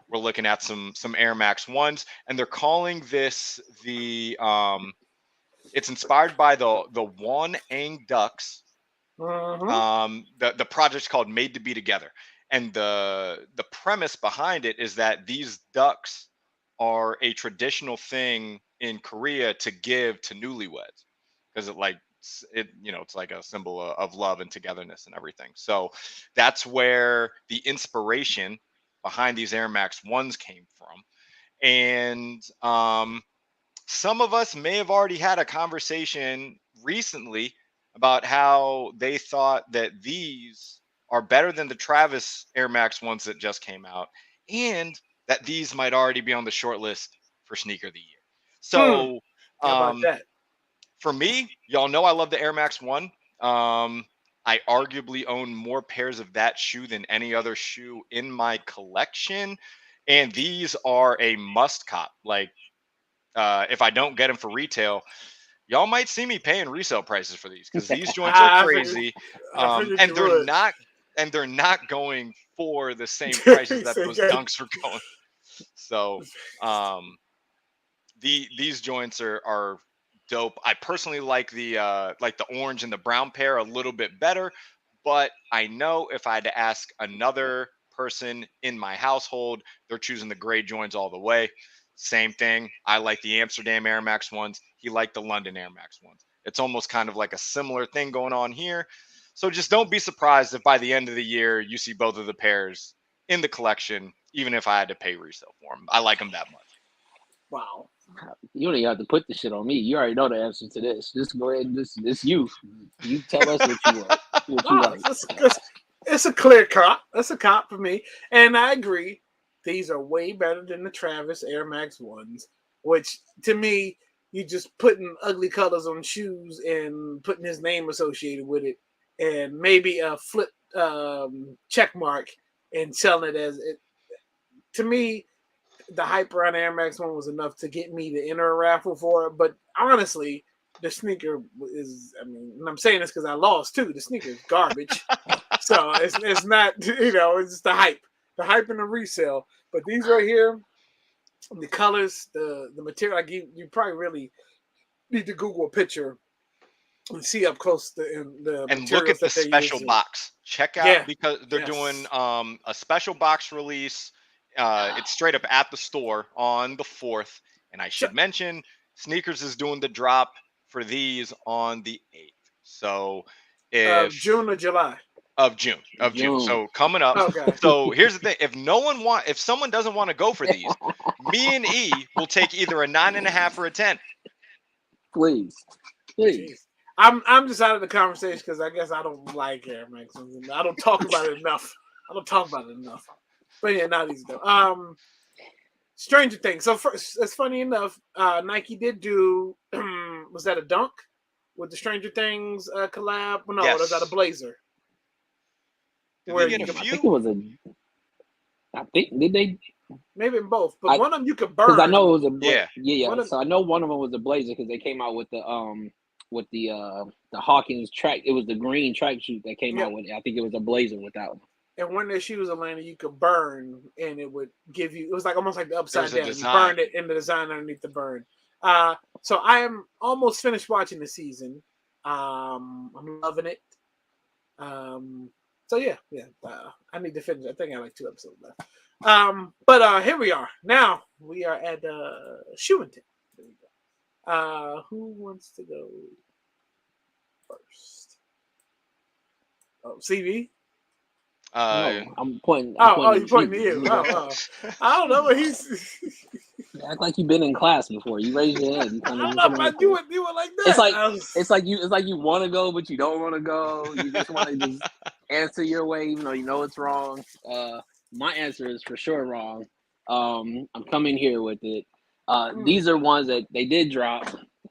Speaker 2: we're looking at some Air Max ones, and they're calling this the it's inspired by the Wonang Ducks.
Speaker 1: Mm-hmm.
Speaker 2: The project's called Made to Be Together, and the premise behind it is that these ducks are a traditional thing in Korea to give to newlyweds because it's like a symbol of love and togetherness and everything. So that's where the inspiration behind these Air Max ones came from. And some of us may have already had a conversation recently about how they thought that these are better than the Travis Air Max ones that just came out, and that these might already be on the short list for sneaker of the year.
Speaker 1: Hmm.
Speaker 2: So,
Speaker 1: How about
Speaker 2: um,
Speaker 1: that?
Speaker 2: for me, y'all know I love the Air Max One. I arguably own more pairs of that shoe than any other shoe in my collection, and these are a must cop. Like, if I don't get them for retail, y'all might see me paying resale prices for these because these joints are
Speaker 1: I figured,
Speaker 2: crazy.
Speaker 1: I figured
Speaker 2: And
Speaker 1: you would.
Speaker 2: they're not going for the same prices that
Speaker 1: Say,
Speaker 2: those dunks are going. So these joints are dope. I personally like the orange and the brown pair a little bit better, but I know if I had to ask another person in my household, they're choosing the gray joints all the way. Same thing. I like the Amsterdam Air Max ones. He liked the London Air Max ones. It's almost kind of like a similar thing going on here. So just don't be surprised if by the end of the year you see both of the pairs in the collection, even if I had to pay resale for them. I like them that much.
Speaker 1: wow.
Speaker 3: You don't even have to put the shit on me. You already know the answer to this. Just go ahead and this you. You tell us what you want. What you
Speaker 1: No,
Speaker 3: like.
Speaker 1: it's a clear cop. That's a cop for me. And I agree. These are way better than the Travis Air Max ones, which to me, you just putting ugly colors on shoes and putting his name associated with it, and maybe a flip check mark and selling it as it. To me, the hype around Air Max one was enough to get me to enter a raffle for it. But honestly, the sneaker is. I mean, and I'm saying this because I lost too. The sneaker is garbage. So it's not, it's just the hype and the resale. But these right here, the colors, the material, like you probably really need to Google a picture and see up close the
Speaker 2: And look
Speaker 1: materials
Speaker 2: at the
Speaker 1: that they're
Speaker 2: special
Speaker 1: using.
Speaker 2: box. Check out
Speaker 1: Yeah,
Speaker 2: because they're doing
Speaker 1: yes.
Speaker 2: a special box release. It's straight up at the store on the 4th. And I
Speaker 1: So,
Speaker 2: should mention, Sneakers is doing the drop for these on the 8th. So if
Speaker 1: June or July.
Speaker 2: of June.
Speaker 3: June.
Speaker 2: So coming up.
Speaker 1: Okay.
Speaker 2: So here's the thing: if someone doesn't want to go for these, me and E will take either a 9.5 or a 10.
Speaker 3: Please. Please.
Speaker 1: Jeez. I'm just out of the conversation because I guess I don't like Air Max. I don't talk about it enough. I don't talk about it enough. But yeah, not these though. Stranger Things. So it's funny enough. Nike did do. Was that a dunk with the Stranger Things collab? Well, no, was that a
Speaker 2: Yes.
Speaker 1: blazer?
Speaker 2: Did they
Speaker 1: Where
Speaker 2: get
Speaker 1: you
Speaker 2: a
Speaker 1: could
Speaker 3: I think
Speaker 2: few?
Speaker 3: it was a. I think did they?
Speaker 1: maybe in both, but
Speaker 3: I
Speaker 1: one of them you could
Speaker 3: because I know
Speaker 1: burn.
Speaker 3: it was a
Speaker 2: Yeah.
Speaker 3: yeah.
Speaker 1: One of
Speaker 3: So I know one of them was a blazer because they came out with the Hawkins track. It was the green track shoot that came
Speaker 1: yeah,
Speaker 3: out with it. I think it was a blazer with that one.
Speaker 1: and when their shoes are landing, you could burn, and it would give you. It was like almost like the
Speaker 2: There's
Speaker 1: upside
Speaker 2: a
Speaker 1: down. You
Speaker 2: design.
Speaker 1: burned it in the design underneath the burn. So I am almost finished watching the season. I'm loving it. Um, so yeah. I need to finish. I think I have like 2 episodes left. But here we are. Now we are at Shewington. There we go. Who wants to go first? Oh, CV.
Speaker 2: Uh,
Speaker 3: No, I'm pointing. I'm
Speaker 1: Oh,
Speaker 3: pointing
Speaker 1: you're
Speaker 3: at
Speaker 1: pointing to
Speaker 3: you.
Speaker 1: you.
Speaker 3: You go
Speaker 1: Oh.
Speaker 3: first.
Speaker 1: I don't know, but he's.
Speaker 3: Act like you've been in class before. You raise your hand. You
Speaker 1: I
Speaker 3: kind of
Speaker 1: don't
Speaker 3: just
Speaker 1: know if I
Speaker 3: want to.
Speaker 1: do it like
Speaker 3: It's
Speaker 1: that.
Speaker 3: like it's like you want to go, but you don't want to go. You just want to just answer your way, even though you know it's wrong. My answer is for sure wrong. I'm coming here with it. These are ones that they did drop.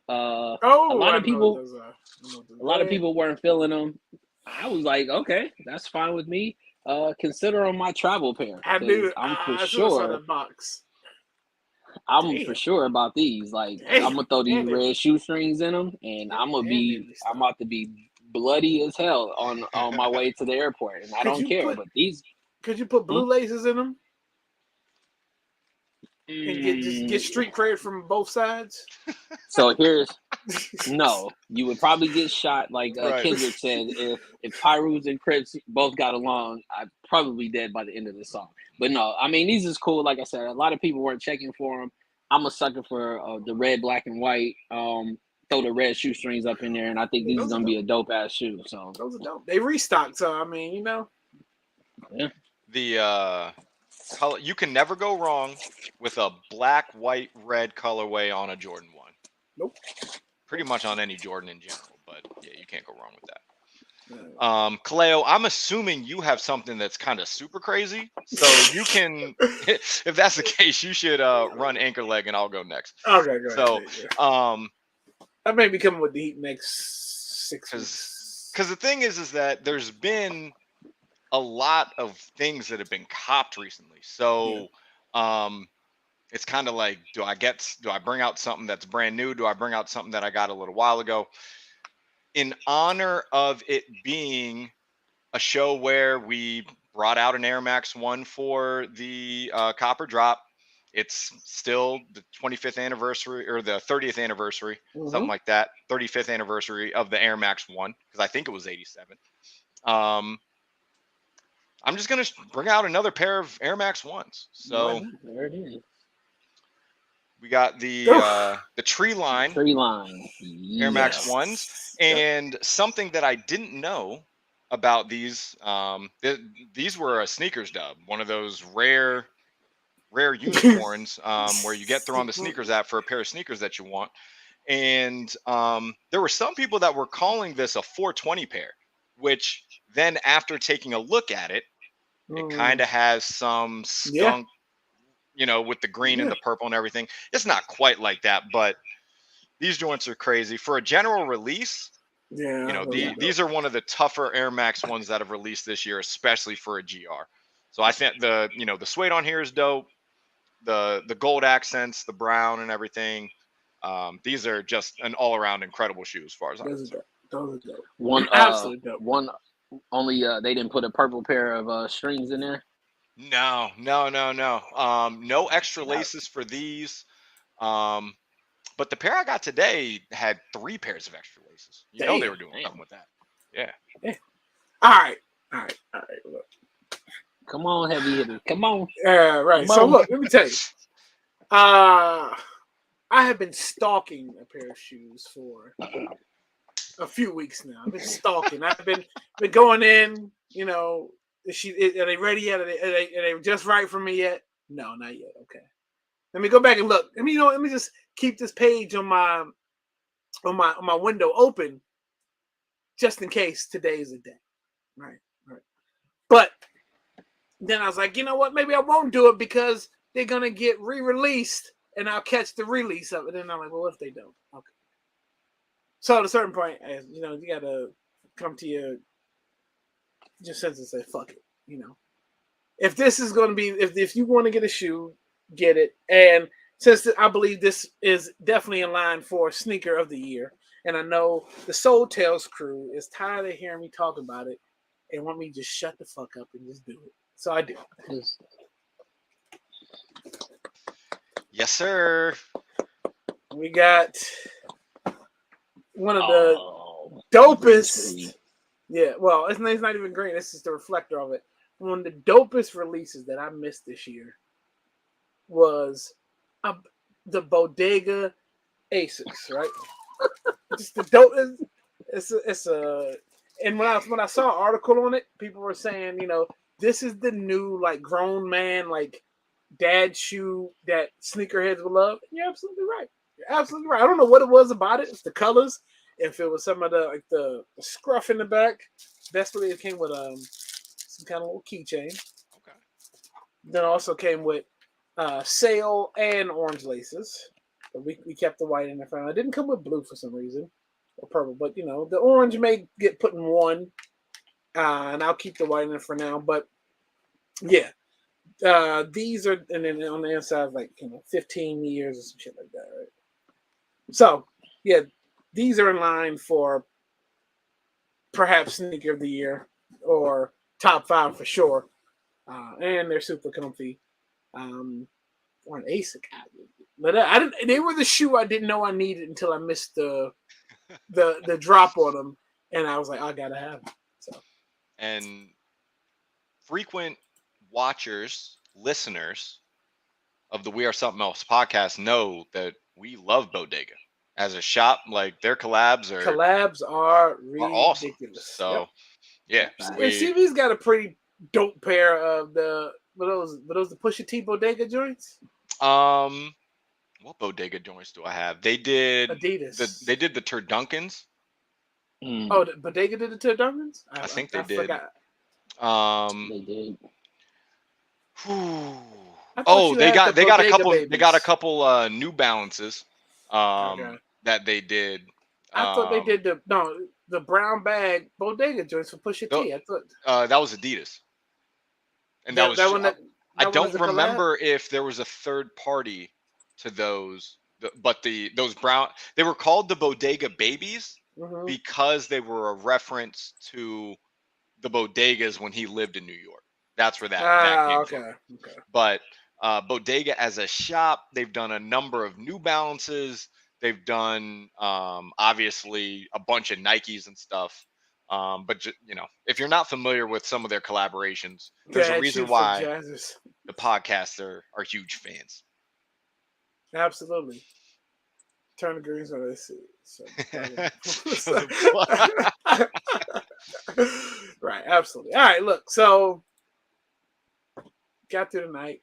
Speaker 3: A
Speaker 1: Oh,
Speaker 3: lot
Speaker 1: I
Speaker 3: of
Speaker 1: know what
Speaker 3: people,
Speaker 1: those are. I know those.
Speaker 3: a
Speaker 1: Go
Speaker 3: lot of
Speaker 1: ahead.
Speaker 3: people weren't feeling them. I was like, okay, that's fine with me. Consider them my travel pair
Speaker 1: I
Speaker 3: because
Speaker 1: knew. As soon as I saw that box.
Speaker 3: I'm for
Speaker 1: Damn.
Speaker 3: sure about these. Like I'm
Speaker 1: Damn.
Speaker 3: gonna throw these
Speaker 1: And they
Speaker 3: red shoestrings in them, and
Speaker 1: and they
Speaker 3: I'm
Speaker 1: restocked.
Speaker 3: about to be bloody as hell on my way to the airport, and I
Speaker 1: Could
Speaker 3: don't
Speaker 1: you
Speaker 3: care.
Speaker 1: put
Speaker 3: But these,
Speaker 1: could you put
Speaker 3: hmm?
Speaker 1: blue laces in them and get
Speaker 3: mm,
Speaker 1: street cred from both sides?
Speaker 3: so here's no. You would probably get shot, like
Speaker 2: right.
Speaker 3: Kendrick said. If Pyrus and Crips both got along, I'd probably be dead by the end of the song. But no, I mean these is cool. Like I said, a lot of people weren't checking for them. I'm a sucker for the red, black, and white. Throw the red shoestrings up in there, and I think
Speaker 1: Yeah,
Speaker 3: this is
Speaker 1: those are
Speaker 3: gonna be
Speaker 1: dope.
Speaker 3: a dope ass shoe. So
Speaker 1: Those are dope. They restocked, so I mean,
Speaker 3: yeah,
Speaker 2: The color you can never go wrong with a black, white, red colorway on a Jordan 1.
Speaker 1: nope.
Speaker 2: Pretty much on any Jordan in general, but yeah, you can't go wrong with that.
Speaker 1: Uh,
Speaker 2: Kaleo, I'm assuming you have something that's kind of super crazy. So you can, if that's the case, you should run anchor leg and I'll go next.
Speaker 1: okay, go ahead.
Speaker 2: So,
Speaker 1: I may be coming with the Heat next 6 weeks.
Speaker 2: because the thing is that there's been a lot of things that have been copped recently.
Speaker 1: Yeah.
Speaker 2: So, it's kind of like, do I bring out something that's brand new? Do I bring out something that I got a little while ago? In honor of it being a show where we brought out an Air Max 1 for the Copper Drop. It's still the 25th anniversary or the 30th anniversary, something like that. 35th anniversary of the Air Max 1, because I think it was 87. I'm just going to bring out another pair of Air Max 1s. So
Speaker 3: there it is.
Speaker 2: we got the Tree Line
Speaker 3: Tree Line
Speaker 2: Air Max
Speaker 3: yes.
Speaker 2: 1s, and something that I didn't know about these, these were a sneakers dub, one of those rare unicorns where you get through on the sneakers app for a pair of sneakers that you want. And there were some people that were calling this a 420 pair, which then after taking a look at it, it kind of has some skunk, you know, with the green and the purple and everything. It's not quite like that, but these joints are crazy. For a general release,
Speaker 1: Yeah,
Speaker 2: you know, these are one of the tougher Air Max 1s that have released this year, especially for a GR. So I think the suede on here is dope. The gold accents, the brown and everything. These are just an all around incredible shoe as far as I'm concerned.
Speaker 1: Those are dope.
Speaker 3: One
Speaker 1: Absolutely dope.
Speaker 3: One only they didn't put a purple pair of strings in there.
Speaker 2: No. No extra laces for these. But the pair I got today had 3 pairs of extra laces. You know they were doing something with that. Yeah.
Speaker 1: All right. Look.
Speaker 3: Come on, heavy hitter. Come on.
Speaker 1: Right.
Speaker 3: Come
Speaker 1: So
Speaker 3: on.
Speaker 1: look, let me tell you. I have been stalking a pair of shoes for a few weeks now. I've been stalking. I've been going in. You know, are they ready yet? Are they just right for me yet? No, not yet. Okay. Let me go back and look. Let me just keep this page on my window open, just in case today is a day. Right. But then I was like, you know what? Maybe I won't do it because they're gonna get re-released, and I'll catch the release of it. And I'm like, well, what if they don't? Okay. So at a certain point, you know, you gotta come to your senses and say, fuck it. You know, if this is gonna be, if you want to get a shoe, get it. And since I believe this is definitely in line for sneaker of the year, and I know the Soul Tales crew is tired of hearing me talk about it and want me to just shut the fuck up and just do it. So I do.
Speaker 2: Yes, sir.
Speaker 1: We got one of the dopest. Yeah, well, it's not even green. This is the reflector of it. One of the dopest releases that I missed this year was the Bodega Asics, right? Just the dope. It's a. And when I saw an article on it, people were saying, you know, this is the new like grown man like dad shoe that sneakerheads will love. And you're absolutely right. I don't know what it was about it. It's the colors. If it was some of the scruff in the back, best believe it came with some kind of little keychain.
Speaker 2: Okay.
Speaker 1: Then also came with sail and orange laces. But we kept the white in the front. It didn't come with blue for some reason or purple, but you know the orange may get put in one, and I'll keep the white in it for now. But yeah, these are, and then on the inside like 15 years or some shit like that, right? So yeah, these are in line for perhaps sneaker of the year or top 5 for sure, and they're super comfy. Or an ASIC, but I didn't. They were the shoe I didn't know I needed until I missed the drop on them, and I was like, I gotta have them. So,
Speaker 2: and frequent watchers, listeners of the We Are Something Else podcast know that we love Bodega as a shop. Like their collabs
Speaker 1: are ridiculous.
Speaker 2: Awesome. So yeah,
Speaker 1: and CB's got a pretty dope pair of the those the Pusha T Bodega joints.
Speaker 2: What Bodega joints do I have? They did
Speaker 1: Adidas.
Speaker 2: They did the Turdunkins.
Speaker 1: Oh, Bodega did the Turdunkins?
Speaker 2: I think they did.
Speaker 1: Forgot.
Speaker 3: They did.
Speaker 2: Oh, they got a couple. Babies. They got a couple New Balances. That they did.
Speaker 1: I thought they did the brown bag Bodega joints for Pusha T. I thought
Speaker 2: that was Adidas. And that was I
Speaker 1: That one is
Speaker 2: don't
Speaker 1: a collab?
Speaker 2: remember if there was a third party to those, but those brown, they were called the Bodega Babies
Speaker 1: Mhm.
Speaker 2: because they were a reference to the bodegas when he lived in New York. That's where that came from.
Speaker 1: Okay.
Speaker 2: But Bodega as a shop, they've done a number of New Balances. They've done obviously a bunch of Nikes and stuff. But you know, if you're not familiar with some of their collaborations, there's a
Speaker 1: Dad
Speaker 2: reason
Speaker 1: shoots for
Speaker 2: why
Speaker 1: Jazzers.
Speaker 2: the podcasts are huge fans.
Speaker 1: Absolutely. Turn the greens on this.
Speaker 2: For the
Speaker 1: Right, absolutely. All right, look. So got through the night.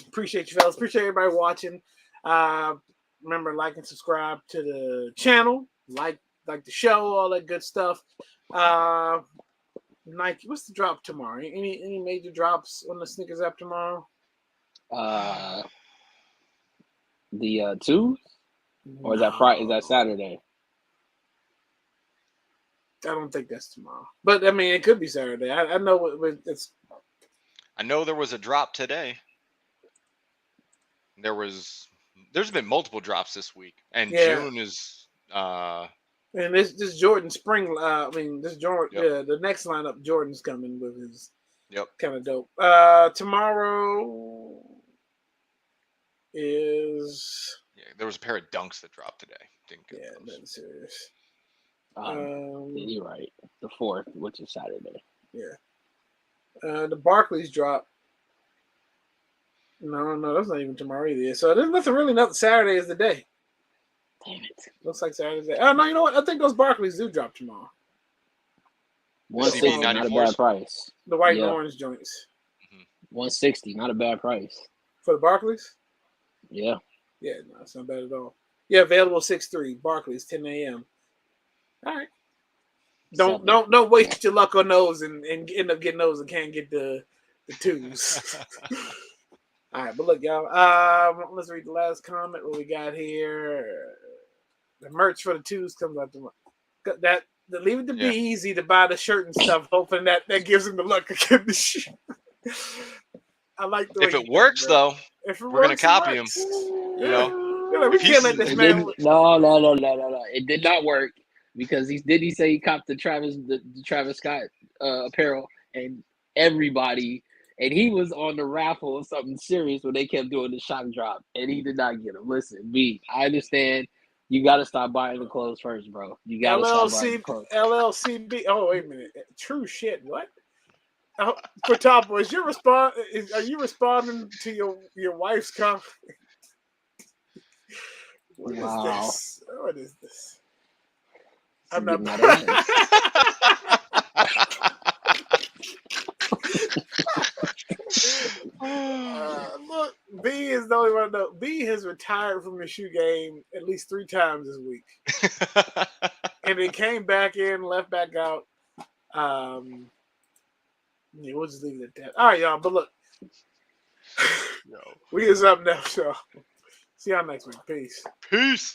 Speaker 1: Appreciate you fellas. Appreciate everybody watching. Remember, like and subscribe to the channel. Like the show, all that good stuff. Nike, what's the drop tomorrow? Any major drops on the sneakers app tomorrow?
Speaker 3: The 2, or is that Friday? Is that Saturday?
Speaker 1: I don't think that's tomorrow, but I mean, it could be Saturday. I know it's.
Speaker 2: I know there was a drop today. There's been multiple drops this week, and June is.
Speaker 1: And this Jordan spring. This Jordan.
Speaker 2: Yep.
Speaker 1: Yeah, the next lineup, Jordan's coming with his.
Speaker 2: Yep.
Speaker 1: Kind of dope. Tomorrow is.
Speaker 2: Yeah, there was a pair of Dunks that dropped today. Didn't get those.
Speaker 1: Nothing serious.
Speaker 3: You're right. The 4th, which is Saturday.
Speaker 1: Yeah. The Barclays drop. No, that's not even tomorrow either. So there's nothing. Saturday is the day.
Speaker 3: Damn it.
Speaker 1: Looks like Saturday's the day. Oh no, you know what? I think those Barclays do drop tomorrow.
Speaker 3: 160, not a bad price.
Speaker 1: The white and orange joints.
Speaker 3: 160, not a bad price.
Speaker 1: For the Barclays?
Speaker 3: Yeah.
Speaker 1: Yeah, no, it's not bad at all. Yeah, available 6/3, Barclays, 10 a.m. All right. Don't waste your luck on those and end up getting those and can't get the 2s. All right, but look, y'all. Let's read the last comment. What we got here? The merch for the 2s comes out tomorrow. Leave it to be easy to buy the shirt and stuff, hoping that gives him the luck to get the shit. I like the way
Speaker 2: if it works, though, we're gonna copy him. You know,
Speaker 1: we can't let this man.
Speaker 3: No. It did not work because he say he copped the Travis Scott apparel, and everybody. And he was on the raffle of something serious when they kept doing the shock drop, and he did not get them. Listen, I understand. You got to stop buying the clothes first, bro. You got to stop buying the clothes.
Speaker 1: LLCB. Oh, wait a minute. True shit. What? For Top Boys, are you responding to your wife's comment? What is this? I'm not. Look, B is the only one to know. B has retired from the shoe game at least 3 times this week, and then came back in, left back out. We'll just leave it at that. All right, y'all. But look, we is up next, so see y'all next week. Peace.